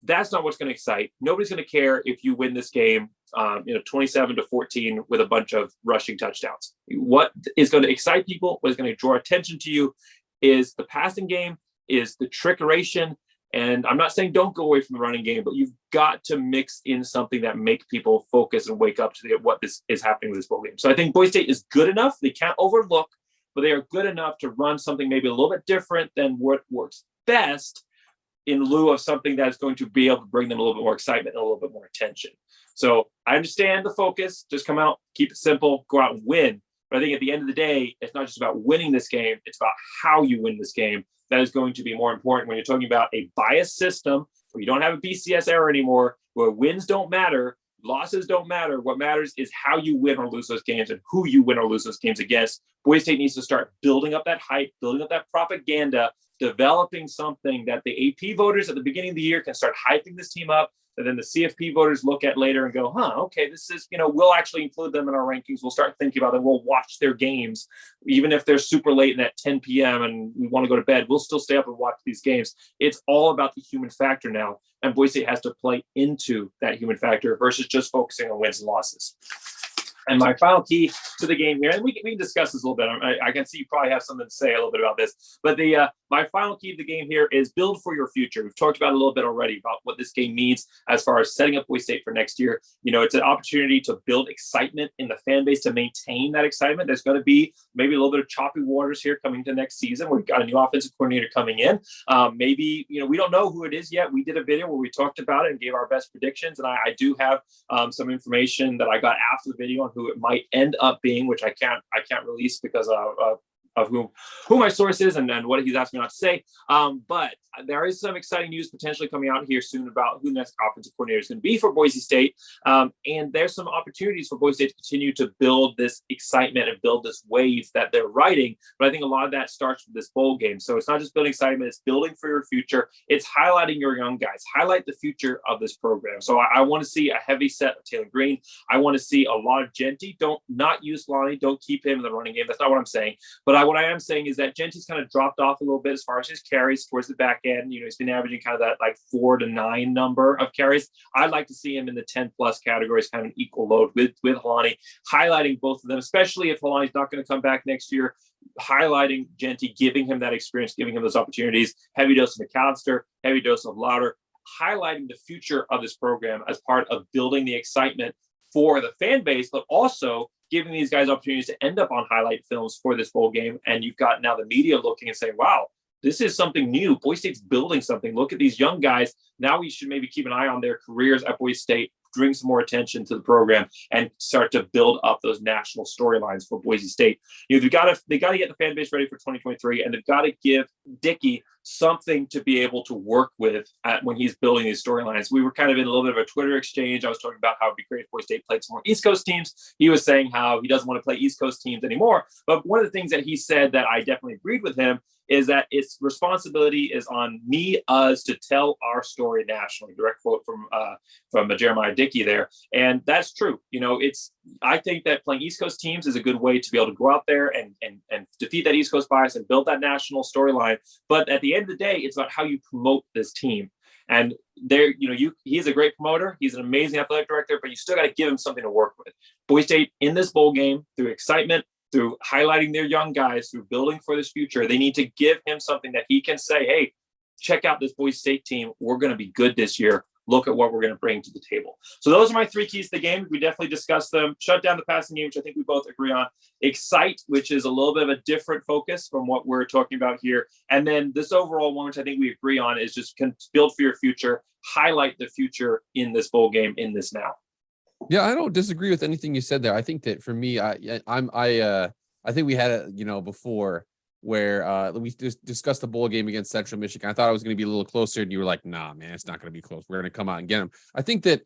that's not what's going to excite. Nobody's going to care if you win this game, 27-14 with a bunch of rushing touchdowns. What is going to excite people, what is going to draw attention to you, is the passing game, is the trickeration, And I'm not saying don't go away from the running game, but you've got to mix in something that make people focus and wake up to what this is happening with this bowl game. So I think Boise State is good enough. They can't overlook, but they are good enough to run something maybe a little bit different than what works best, in lieu of something that's going to be able to bring them a little bit more excitement and a little bit more attention. So I understand the focus. Just come out, keep it simple, go out and win. But I think at the end of the day, it's not just about winning this game. It's about how you win this game. That is going to be more important when you're talking about a biased system where you don't have a BCS error anymore, where wins don't matter, losses don't matter. What matters is how you win or lose those games and who you win or lose those games against. Boise State needs to start building up that hype, building up that propaganda, developing something that the AP voters at the beginning of the year can start hyping this team up. And then the CFP voters look at later and go, okay, this is, we'll actually include them in our rankings. We'll start thinking about them. We'll watch their games, even if they're super late and at 10 p.m. and we want to go to bed. We'll still stay up and watch these games. It's all about the human factor now. And Boise State has to play into that human factor versus just focusing on wins and losses. And my final key to the game here, and we can discuss this a little bit. I can see you probably have something to say a little bit about this, but my final key to the game here is build for your future. We've talked about it a little bit already about what this game means as far as setting up Boise State for next year. It's an opportunity to build excitement in the fan base, to maintain that excitement. There's going to be maybe a little bit of choppy waters here coming to next season. We've got a new offensive coordinator coming in. Maybe, we don't know who it is yet. We did a video where we talked about it and gave our best predictions. And I do have some information that I got after the video on who it might end up being, which I can't release because of who my source is and what he's asked me not to say. But there is some exciting news potentially coming out here soon about who the next offensive coordinator is going to be for Boise State. And there's some opportunities for Boise State to continue to build this excitement and build this wave that they're riding. But I think a lot of that starts with this bowl game. So it's not just building excitement, it's building for your future. It's highlighting your young guys, highlight the future of this program. So I want to see a heavy set of Taylor Green. I want to see a lot of Genty. Don't not use Lonnie. Don't keep him in the running game. That's not what I'm saying. But what I am saying is that Genty's kind of dropped off a little bit as far as his carries towards the back end. He's been averaging kind of that like 4 to 9 number of carries. I'd like to see him in the 10 plus categories, kind of an equal load with Lonnie, highlighting both of them, especially if Lonnie's not going to come back next year, highlighting Genty, giving him that experience, giving him those opportunities, heavy dose of McAllister, heavy dose of Louder, highlighting the future of this program as part of building the excitement for the fan base, but also giving these guys opportunities to end up on highlight films for this bowl game. And you've got now the media looking and saying, wow, this is something new. Boise State's building something. Look at these young guys. Now we should maybe keep an eye on their careers at Boise State, bring some more attention to the program, and start to build up those national storylines for Boise State. They got to get the fan base ready for 2023, and they've got to give Dickey something to be able to work with when he's building these storylines. We were kind of in a little bit of a Twitter exchange. I was talking about how it'd be great if Boise State played some more East Coast teams. He was saying how he doesn't want to play East Coast teams anymore. But one of the things that he said that I definitely agreed with him is that its responsibility is on us to tell our story nationally. Direct quote from Jeremiah Dickey there. And that's true. I think that playing East Coast teams is a good way to be able to go out there and defeat that East Coast bias and build that national storyline. But at the end of the day, it's about how you promote this team. And he's a great promoter. He's an amazing athletic director, but you still got to give him something to work with. Boise State in this bowl game, through excitement, through highlighting their young guys, through building for this future, they need to give him something that he can say, hey, check out this Boise State team. We're going to be good this year. Look at what we're going to bring to the table. So those are my 3 keys to the game. We definitely discussed them. Shut down the passing game, which I think we both agree on. Excite, which is a little bit of a different focus from what we're talking about here. And then this overall one, which I think we agree on, is just build for your future, highlight the future in this bowl game, in this now. Yeah, I don't disagree with anything you said there. I think that for me, I think we had it, before where we just discussed the bowl game against Central Michigan. I thought it was going to be a little closer, and you were like, "Nah, man, it's not going to be close. We're going to come out and get them." I think that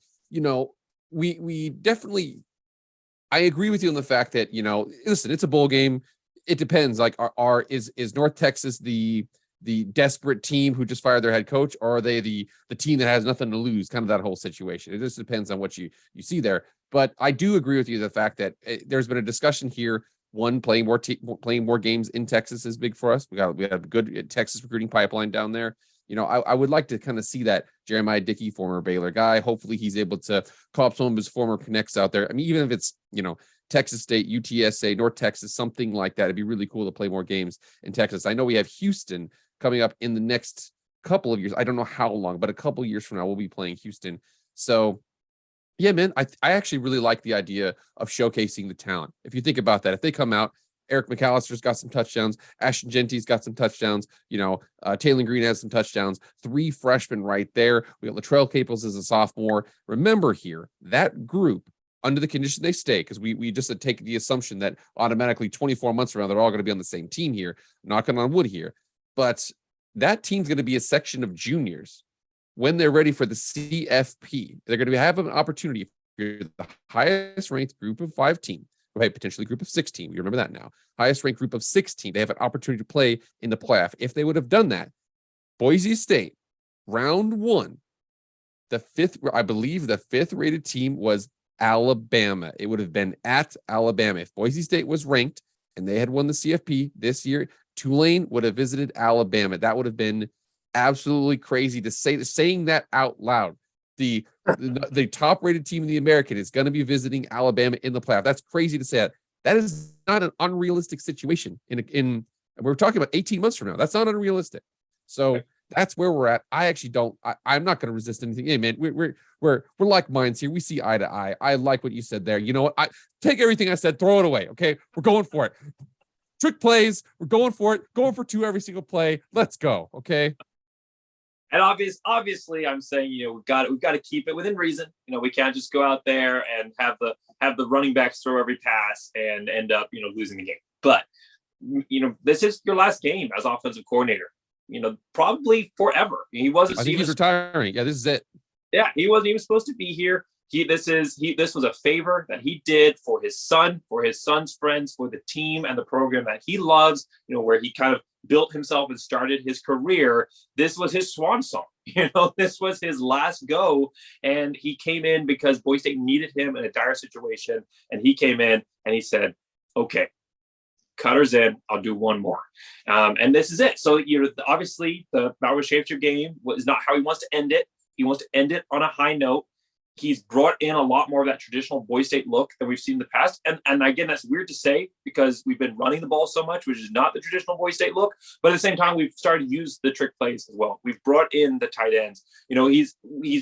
we definitely. I agree with you on the fact that listen, it's a bowl game. It depends. Like, is North Texas the desperate team who just fired their head coach, or are they the team that has nothing to lose? Kind of that whole situation. It just depends on what you see there. But I do agree with you the fact that there's been a discussion here. One, playing more games in Texas is big for us. We have a good Texas recruiting pipeline down there. I would like to kind of see that. Jeremiah Dickey, former Baylor guy. Hopefully he's able to call up some of his former connects out there. I mean, even if it's, Texas State, UTSA, North Texas, something like that. It'd be really cool to play more games in Texas. I know we have Houston coming up in the next couple of years. I don't know how long, but a couple of years from now, we'll be playing Houston. So, yeah, man, I actually really like the idea of showcasing the talent. If you think about that, if they come out, Eric McAllister's got some touchdowns, Ashton Genty's got some touchdowns, Taylor Green has some touchdowns, 3 freshmen right there. We got Latrell Caples as a sophomore. Remember here, that group, under the condition they stay, because we just had taken the assumption that automatically 24 months from now, they're all going to be on the same team here, knocking on wood here. But that team's going to be a section of juniors when they're ready for the CFP. They're going to have an opportunity. If you're the highest ranked group of 5 team, okay, potentially group of 16. We remember that now. Highest ranked group of 16. They have an opportunity to play in the playoff. If they would have done that, Boise State, round 1, I believe the 5th rated team was Alabama. It would have been at Alabama. If Boise State was ranked and they had won the CFP this year, Tulane would have visited Alabama. That would have been absolutely crazy to say. Saying that out loud. The top rated team in the American is going to be visiting Alabama in the playoff. That's crazy to say that. That is not an unrealistic situation. We're talking about 18 months from now. That's not unrealistic. So that's where we're at. I actually don't. I'm not going to resist anything. Hey, man, we're like minds here. We see eye to eye. I like what you said there. You know what? I take everything I said, throw it away. Okay, we're going for it. Trick plays. We're going for it. Going for 2 every single play. Let's go. Okay. And obviously, I'm saying, we've got to keep it within reason. We can't just go out there and have the running backs throw every pass and end up, losing the game. But, this is your last game as offensive coordinator. Probably forever. He wasn't. I think he's retiring. Yeah, this is it. Yeah, he wasn't even supposed to be here. This was a favor that he did for his son, for his son's friends, for the team and the program that he loves. Where he kind of built himself and started his career. This was his swan song. This was his last go. And he came in because Boise State needed him in a dire situation. And he came in and he said, okay, Cutter's in, I'll do one more. And this is it. So, obviously the Bauer Championship game is not how he wants to end it. He wants to end it on a high note. He's brought in a lot more of that traditional Boise State look than we've seen in the past. And again, that's weird to say because we've been running the ball so much, which is not the traditional Boise State look. But at the same time, we've started to use the trick plays as well. We've brought in the tight ends. He's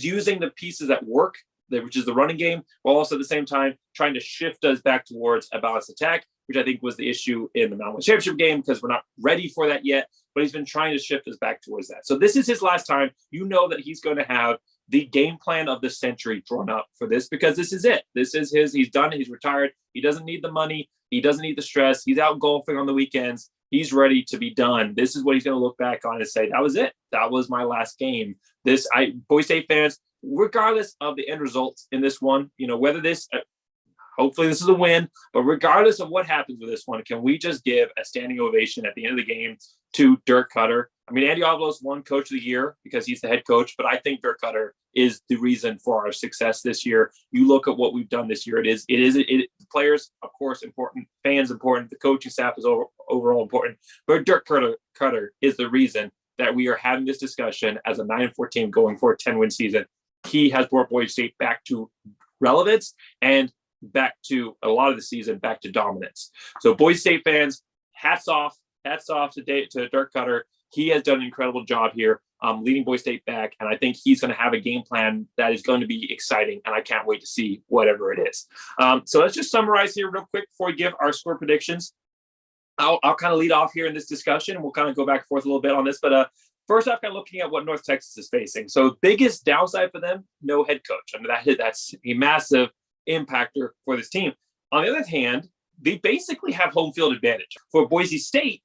using the pieces that work, which is the running game, while also at the same time trying to shift us back towards a balanced attack, which I think was the issue in the Mountain West Championship game because we're not ready for that yet. But he's been trying to shift us back towards that. So this is his last time. That he's going to have the game plan of the century drawn up for this because this is it. This is he's done. He's retired. He doesn't need the money. He doesn't need the stress. He's out golfing on the weekends. He's ready to be done. This is what he's going to look back on and say, that was it. That was my last game. Boise State fans, regardless of the end results in this one, whether this, hopefully this is a win, but regardless of what happens with this one, can we just give a standing ovation at the end of the game to Dirk Cutter? I mean, Andy Avalos won Coach of the Year because he's the head coach, but I think Dirk Cutter is the reason for our success this year. You look at what we've done this year. The players, of course, important, fans important, the coaching staff is overall important, but Dirk Cutter is the reason that we are having this discussion as a 9-4 team going for a 10-win season. He has brought Boise State back to relevance and back to a lot of the season, back to dominance. So Boise State fans, hats off to Dirk Cutter. He has done an incredible job here, leading Boise State back, and I think he's going to have a game plan that is going to be exciting, and I can't wait to see whatever it is. So let's just summarize here real quick before we give our score predictions. I'll kind of lead off here in this discussion, and we'll kind of go back and forth a little bit on this. But first off, kind of looking at what North Texas is facing. So biggest downside for them, no head coach. I mean, that's a massive impactor for this team. On the other hand, they basically have home field advantage. For Boise State,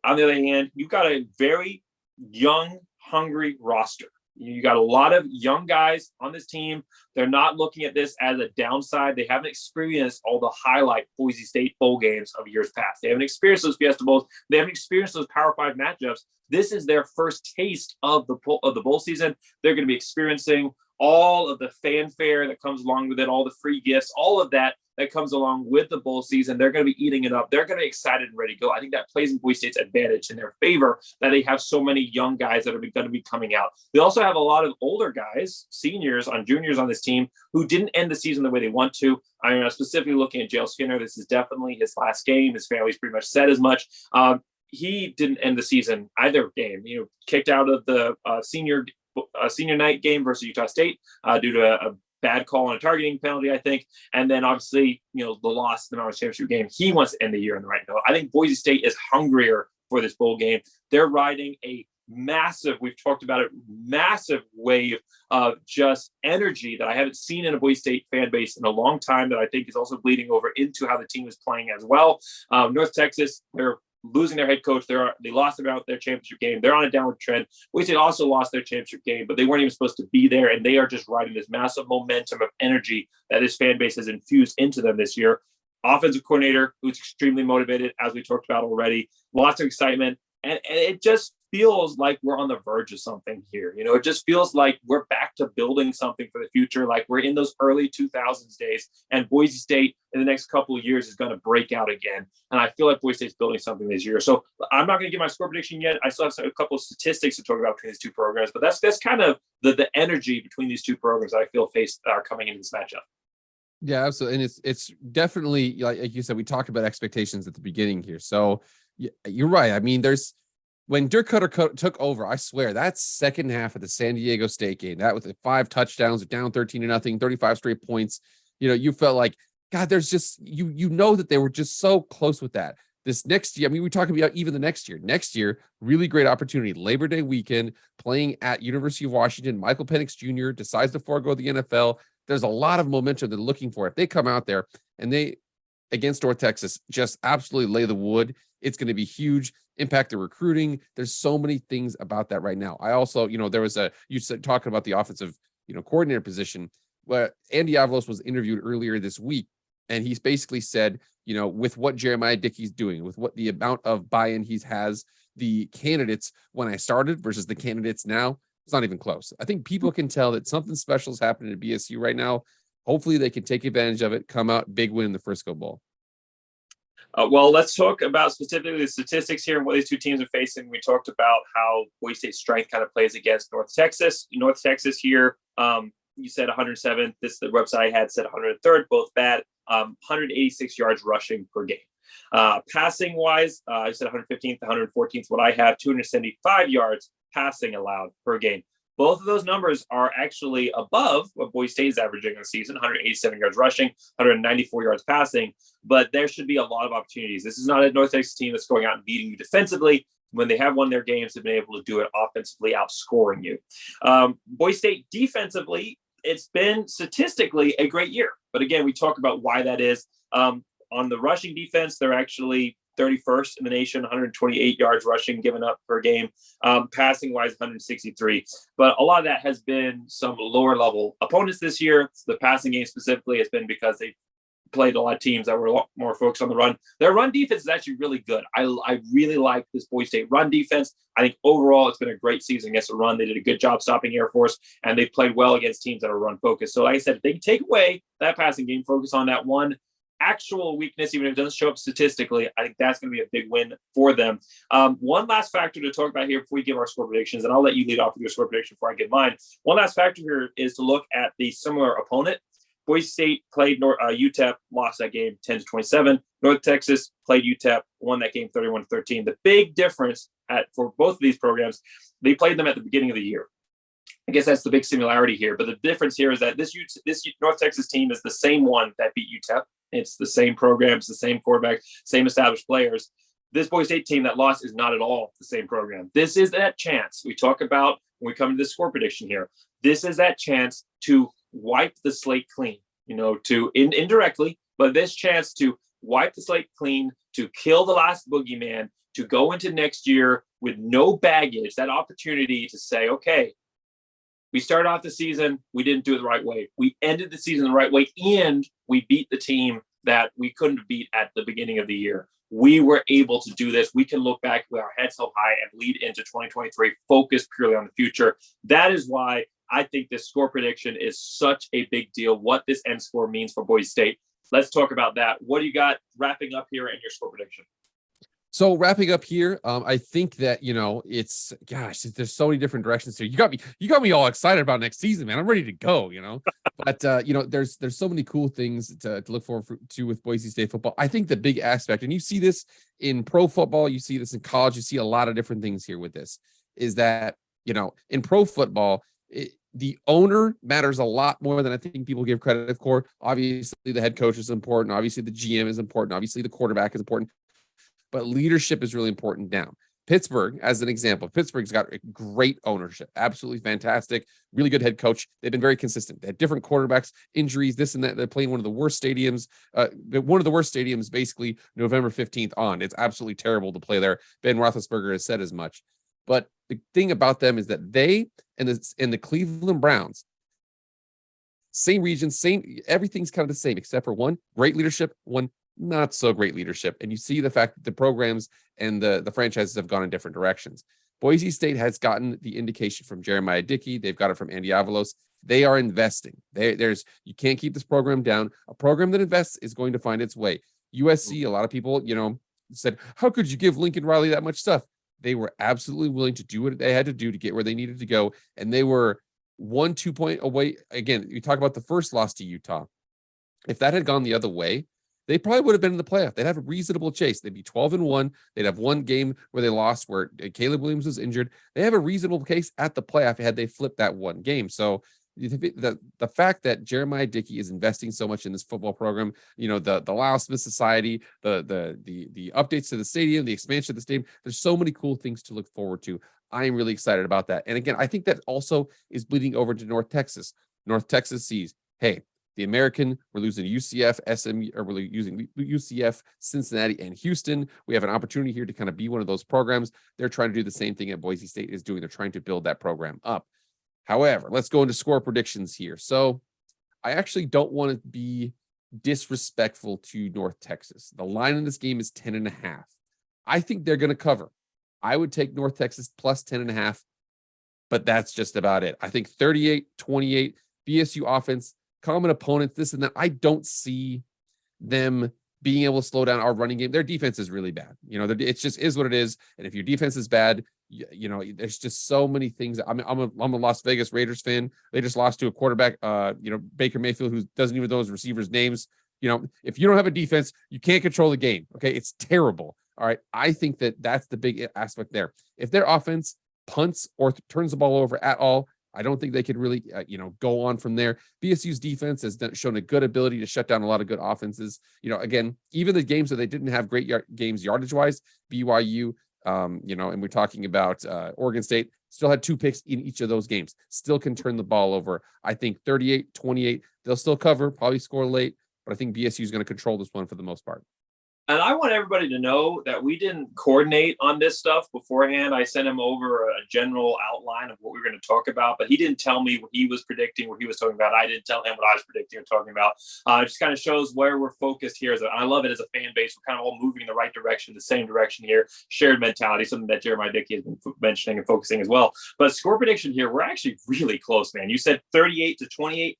on the other hand, you've got a very young, hungry roster. You got a lot of young guys on this team. They're not looking at this as a downside. They haven't experienced all the highlight Boise State bowl games of years past. They haven't experienced those Fiesta Bowls. They haven't experienced those Power 5 matchups. This is their first taste of the bowl season. They're going to be experiencing all of the fanfare that comes along with it, all the free gifts, all of that comes along with the bowl season. They're going to be eating it up. They're going to be excited and ready to go. I think that plays in Boise State's advantage in their favor that they have so many young guys that are going to be coming out. They also have a lot of older guys, juniors on this team who didn't end the season the way they want to. I'm specifically looking at Jale Skinner. This is definitely his last game. His family's pretty much said as much. he didn't end the season either game. Kicked out of the senior night game versus Utah State due to a bad call on a targeting penalty, I think. And then obviously, the loss in the National Championship game. He wants to end the year on the right note. I think Boise State is hungrier for this bowl game. They're riding a massive, we've talked about it, massive wave of just energy that I haven't seen in a Boise State fan base in a long time, that I think is also bleeding over into how the team is playing as well. North Texas, they're losing their head coach. They lost about their championship game. They're on a downward trend. Boise State also lost their championship game, but they weren't even supposed to be there, and they are just riding this massive momentum of energy that this fan base has infused into them this year. Offensive coordinator who's extremely motivated, as we talked about already. Lots of excitement, and it just feels like we're on the verge of something here. It just feels like we're back to building something for the future, like we're in those early 2000s days, and Boise State in the next couple of years is going to break out again. And I feel like Boise State's building something this year. So I'm not going to give my score prediction yet. I still have a couple of statistics to talk about between these two programs, but that's kind of the energy between these two programs that I feel are coming into this matchup. Yeah, absolutely. And it's definitely, like you said, we talked about expectations at the beginning here. So you're right. I mean, when Dirk Cutter took over, I swear that second half of the San Diego State game, that with the 5 touchdowns, down 13-0, 35 straight points, you felt like, God, there's just, that they were just so close with that. This next year, I mean, we're talking about even the next year, really great opportunity. Labor Day weekend, playing at University of Washington. Michael Penix Jr. decides to forego the NFL. There's a lot of momentum they're looking for. If they come out there and they, against North Texas, just absolutely lay the wood, it's going to be huge. Impact the recruiting. There's so many things about that right now. I also, there was you said talking about the offensive, coordinator position, where Andy Avalos was interviewed earlier this week, and he's basically said, with what Jeremiah Dickey's doing, with what the amount of buy-in he has, the candidates when I started versus the candidates now, it's not even close. I think people can tell that something special is happening at BSU right now. Hopefully they can take advantage of it, come out big win in the Frisco Bowl. Well, let's talk about specifically the statistics here and what these two teams are facing. We talked about how Boise State's strength kind of plays against North Texas. North Texas here, you said 107th. The website I had said 103rd, both bad. 186 yards rushing per game. Passing wise, I said 115th, 114th. What I have, 275 yards passing allowed per game. Both of those numbers are actually above what Boise State is averaging in the season, 187 yards rushing, 194 yards passing, but there should be a lot of opportunities. This is not a North Texas team that's going out and beating you defensively. When they have won their games, they've been able to do it offensively, outscoring you. Boise State defensively, it's been statistically a great year. But again, we talk about why that is. On the rushing defense, they're actually 31st in the nation, 128 yards rushing given up per game, passing wise 163. But a lot of that has been some lower level opponents this year. The passing game specifically has been because they played a lot of teams that were a lot more focused on the run. Their run defense is actually really good. I really like this Boise State run defense. I think overall it's been a great season against the run. They did a good job stopping Air Force, and they played well against teams that are run focused. So like I said, if they can take away that passing game, focus on that one actual weakness, even if it doesn't show up statistically, I think that's going to be a big win for them. One last factor to talk about here before we give our score predictions, and I'll let you lead off with your score prediction before I give mine. One last factor here is to look at the similar opponent. Boise State played UTEP, lost that game 10-27. North Texas played UTEP, won that game 31-13. The big difference for both of these programs, they played them at the beginning of the year. I guess that's the big similarity here. But the difference here is that this North Texas team is the same one that beat UTEP. It's the same programs, the same quarterback, same established players. This Boise State team that lost is not at all the same program. This is that chance we talk about when we come to this score prediction here. This is that chance to wipe the slate clean, indirectly, but this chance to wipe the slate clean, to kill the last boogeyman, to go into next year with no baggage, that opportunity to say, okay, we started off the season, we didn't do it the right way. We ended the season the right way, and we beat the team that we couldn't beat at the beginning of the year. We were able to do this. We can look back with our heads held high and lead into 2023, focused purely on the future. That is why I think this score prediction is such a big deal, what this end score means for Boise State. Let's talk about that. What do you got wrapping up here in your score prediction? So wrapping up here, I think that it's there's so many different directions here. You got me all excited about next season, man. I'm ready to go. But there's so many cool things to look forward to with Boise State football. I think the big aspect, and you see this in pro football, you see this in college, you see a lot of different things here with this, is that in pro football, the owner matters a lot more than I think people give credit for. Obviously, the head coach is important. Obviously, the GM is important. Obviously, the quarterback is important. But leadership is really important now. Pittsburgh, as an example, Pittsburgh's got a great ownership, absolutely fantastic, really good head coach. They've been very consistent. They had different quarterbacks, injuries, this and that. They're playing one of the worst stadiums, basically November 15th on. It's absolutely terrible to play there. Ben Roethlisberger has said as much. But the thing about them is that they and the Cleveland Browns, same region, everything's kind of the same, except for one, great leadership, one not so great leadership. And you see the fact that the programs and the franchises have gone in different directions. Boise State has gotten the indication from Jeremiah Dickey. They've got it from Andy Avalos. They are investing. You can't keep this program down. A program that invests is going to find its way. USC, a lot of people, said, how could you give Lincoln Riley that much stuff? They were absolutely willing to do what they had to do to get where they needed to go. And they were 1-2 point away. Again, you talk about the first loss to Utah. If that had gone the other way, they probably would have been in the playoff. They'd have a reasonable chase. They'd be 12-1. They'd have one game where they lost, where Caleb Williams was injured. They have a reasonable case at the playoff had they flipped that one game. So the fact that Jeremiah Dickey is investing so much in this football program, the Lyle Smith Society, the updates to the stadium, the expansion of the stadium, there's so many cool things to look forward to. I am really excited about that. And again, I think that also is bleeding over to North Texas. North Texas sees, hey, the American, we're losing UCF, SMU, or we're using UCF, Cincinnati, and Houston. We have an opportunity here to kind of be one of those programs. They're trying to do the same thing that Boise State is doing. They're trying to build that program up. However, let's go into score predictions here. So I actually don't want to be disrespectful to North Texas. The line in this game is 10.5. I think they're going to cover. I would take North Texas plus 10.5, but that's just about it. I think 38-28, BSU offense, common opponents, this and that. I don't see them being able to slow down our running game. Their defense is really bad. It just is what it is. And if your defense is bad, there's just so many things. I'm a Las Vegas Raiders fan. They just lost to a quarterback, Baker Mayfield, who doesn't even know his receivers' names. If you don't have a defense, you can't control the game. Okay, it's terrible. All right, I think that's the big aspect there. If their offense punts or turns the ball over at all, I don't think they could really, go on from there. BSU's defense has shown a good ability to shut down a lot of good offenses. Again, even the games that they didn't have great games yardage-wise, BYU, and we're talking about Oregon State, still had 2 picks in each of those games. Still can turn the ball over. I think 38-28, they'll still cover, probably score late, but I think BSU is going to control this one for the most part. And I want everybody to know that we didn't coordinate on this stuff beforehand. I sent him over a general outline of what we were going to talk about, but he didn't tell me what he was predicting, what he was talking about. I didn't tell him what I was predicting or talking about. It just kind of shows where we're focused here. I love it as a fan base. We're kind of all moving in the right direction, the same direction here. Shared mentality, something that Jeremiah Dickey has been mentioning and focusing as well. But score prediction here, we're actually really close, man. You said 38-28.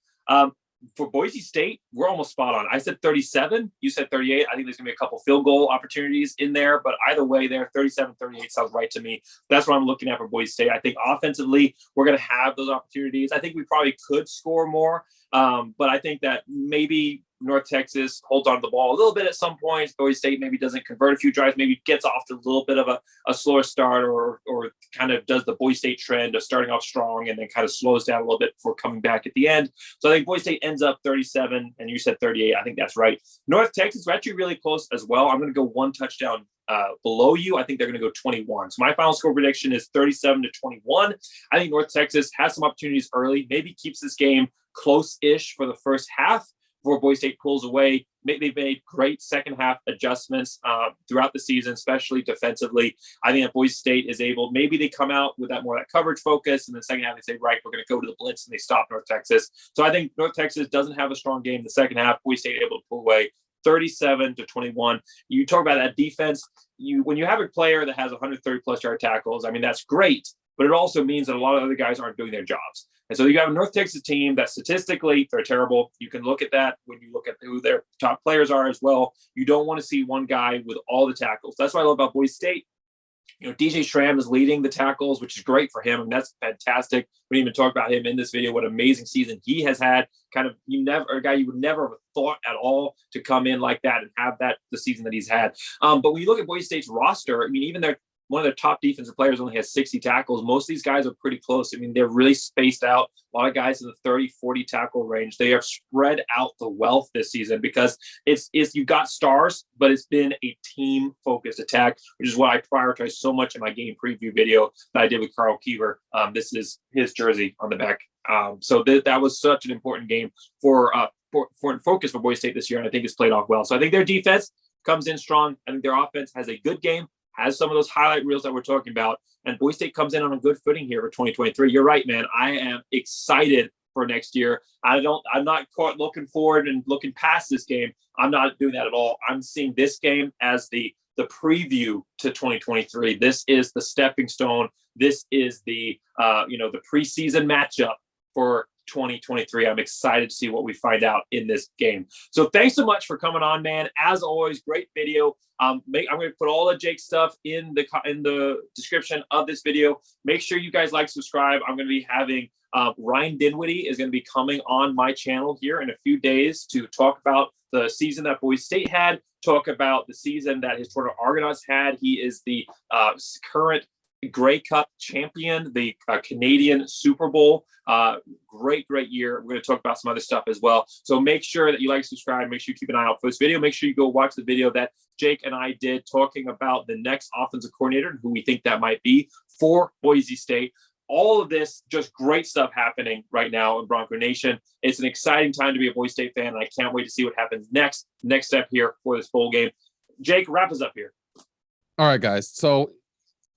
For Boise State, we're almost spot on. I said 37. You said 38. I think there's going to be a couple field goal opportunities in there, but either way there, 37-38 sounds right to me. That's what I'm looking at for Boise State. I think offensively, we're going to have those opportunities. I think we probably could score more, but I think that maybe North Texas holds on to the ball a little bit at some points. Boise State maybe doesn't convert a few drives, maybe gets off to a little bit of a slower start or kind of does the Boise State trend of starting off strong and then kind of slows down a little bit before coming back at the end. So I think Boise State ends up 37 and you said 38. I think that's right. North Texas, we're actually really close as well. I'm going to go one touchdown below you. I think they're going to go 21. So my final score prediction is 37-21. I think North Texas has some opportunities early, maybe keeps this game close-ish for the first half before Boise State pulls away. They've made great second half adjustments throughout the season, especially defensively. I think that Boise State is able, maybe they come out with that coverage focus, and then the second half they say, right, we're going to go to the blitz, and they stop North Texas. So I think North Texas doesn't have a strong game in the second half. Boise State able to pull away 37-21. You talk about that defense. When you have a player that has 130 plus yard tackles, I mean, that's great, but it also means that a lot of other guys aren't doing their jobs. And so you have a North Texas team that statistically they're terrible. You can look at that when you look at who their top players are as well. You don't want to see one guy with all the tackles. That's what I love about Boise State. DJ Schramm is leading the tackles, which is great for him. And that's fantastic. We didn't even talk about him in this video. What an amazing season he has had. Kind of a guy you would never have thought at all to come in like that and have that the season that he's had. But when you look at Boise State's roster, I mean, even one of their top defensive players only has 60 tackles. Most of these guys are pretty close. I mean, they're really spaced out. A lot of guys in the 30, 40 tackle range. They have spread out the wealth this season because it's you've got stars, but it's been a team-focused attack, which is what I prioritize so much in my game preview video that I did with Carl Keever. This is his jersey on the back. So that was such an important game for focus for Boise State this year, and I think it's played off well. So I think their defense comes in strong. I think their offense has a good game, has some of those highlight reels that we're talking about, and Boise State comes in on a good footing here for 2023. You're right, man. I am excited for next year. I'm not looking forward and looking past this game. I'm not doing that at all. I'm seeing this game as the preview to 2023. This is the stepping stone. This is the the preseason matchup for 2023. I'm excited to see what we find out in this game. So thanks so much for coming on, man. As always, great video. I'm going to put all the Jake stuff in the description of this video. Make sure you guys like, subscribe. I'm going to be having Ryan Dinwiddie is going to be coming on my channel here in a few days to talk about the season that Boise State had, talk about the season that his Toronto Argonauts had. He is the current Grey Cup champion, the Canadian Super Bowl. Great year. We're going to talk about some other stuff as well. So make sure that you like, subscribe. Make sure you keep an eye out for this video. Make sure you go watch the video that Jake and I did talking about the next offensive coordinator and who we think that might be for Boise State. All of this, just great stuff happening right now in Bronco Nation. It's an exciting time to be a Boise State fan, and I can't wait to see what happens next step here for this bowl game. Jake, wrap us up here. All right, guys. So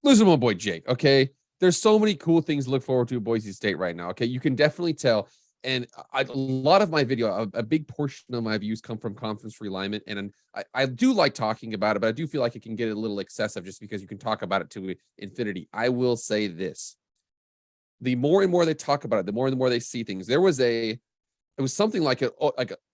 listen to my boy Jake, okay? There's so many cool things to look forward to at Boise State right now, okay? You can definitely tell. And a lot of my video, a big portion of my views come from conference realignment. And I do like talking about it, but I do feel like it can get a little excessive just because you can talk about it to infinity. I will say this. The more and more they talk about it, the more and more they see things. It was something like a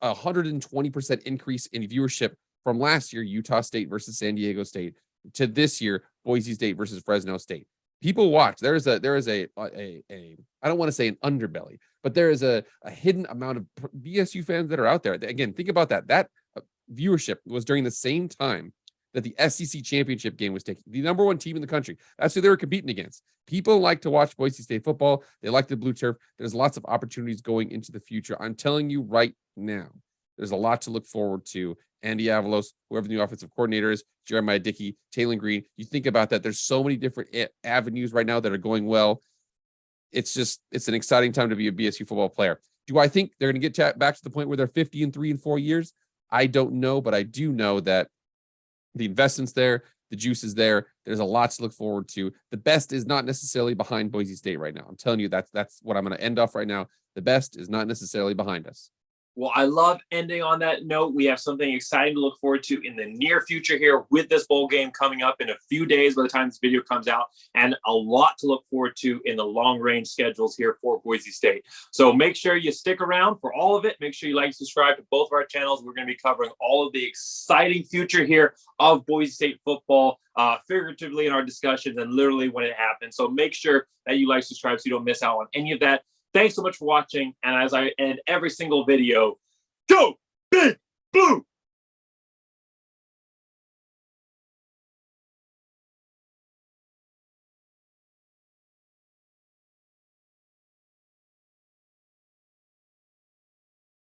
120% increase in viewership from last year, Utah State versus San Diego State, to this year, Boise State versus Fresno State. People watch. There is a I don't want to say an underbelly, but there is a hidden amount of BSU fans that are out there. Again, think about that. That viewership was during the same time that the SEC championship game was taking. The number one team in the country. That's who they were competing against. People like to watch Boise State football. They like the blue turf. There's lots of opportunities going into the future. I'm telling you right now, there's a lot to look forward to. Andy Avalos, whoever the new offensive coordinator is, Jeremiah Dickey, Taylor Green. You think about that. There's so many different avenues right now that are going well. It's an exciting time to be a BSU football player. Do I think they're going to get back to the point where they're 50-3 in 4 years? I don't know, but I do know that the investment's there, the juice is there. There's a lot to look forward to. The best is not necessarily behind Boise State right now. I'm telling you, that's what I'm going to end off right now. The best is not necessarily behind us. Well, I love ending on that note. We have something exciting to look forward to in the near future here with this bowl game coming up in a few days by the time this video comes out, and a lot to look forward to in the long-range schedules here for Boise State. So make sure you stick around for all of it. Make sure you like and subscribe to both of our channels. We're going to be covering all of the exciting future here of Boise State football, figuratively in our discussions and literally when it happens. So make sure that you like, subscribe so you don't miss out on any of that. Thanks so much for watching. And as I end every single video, go Big Blue!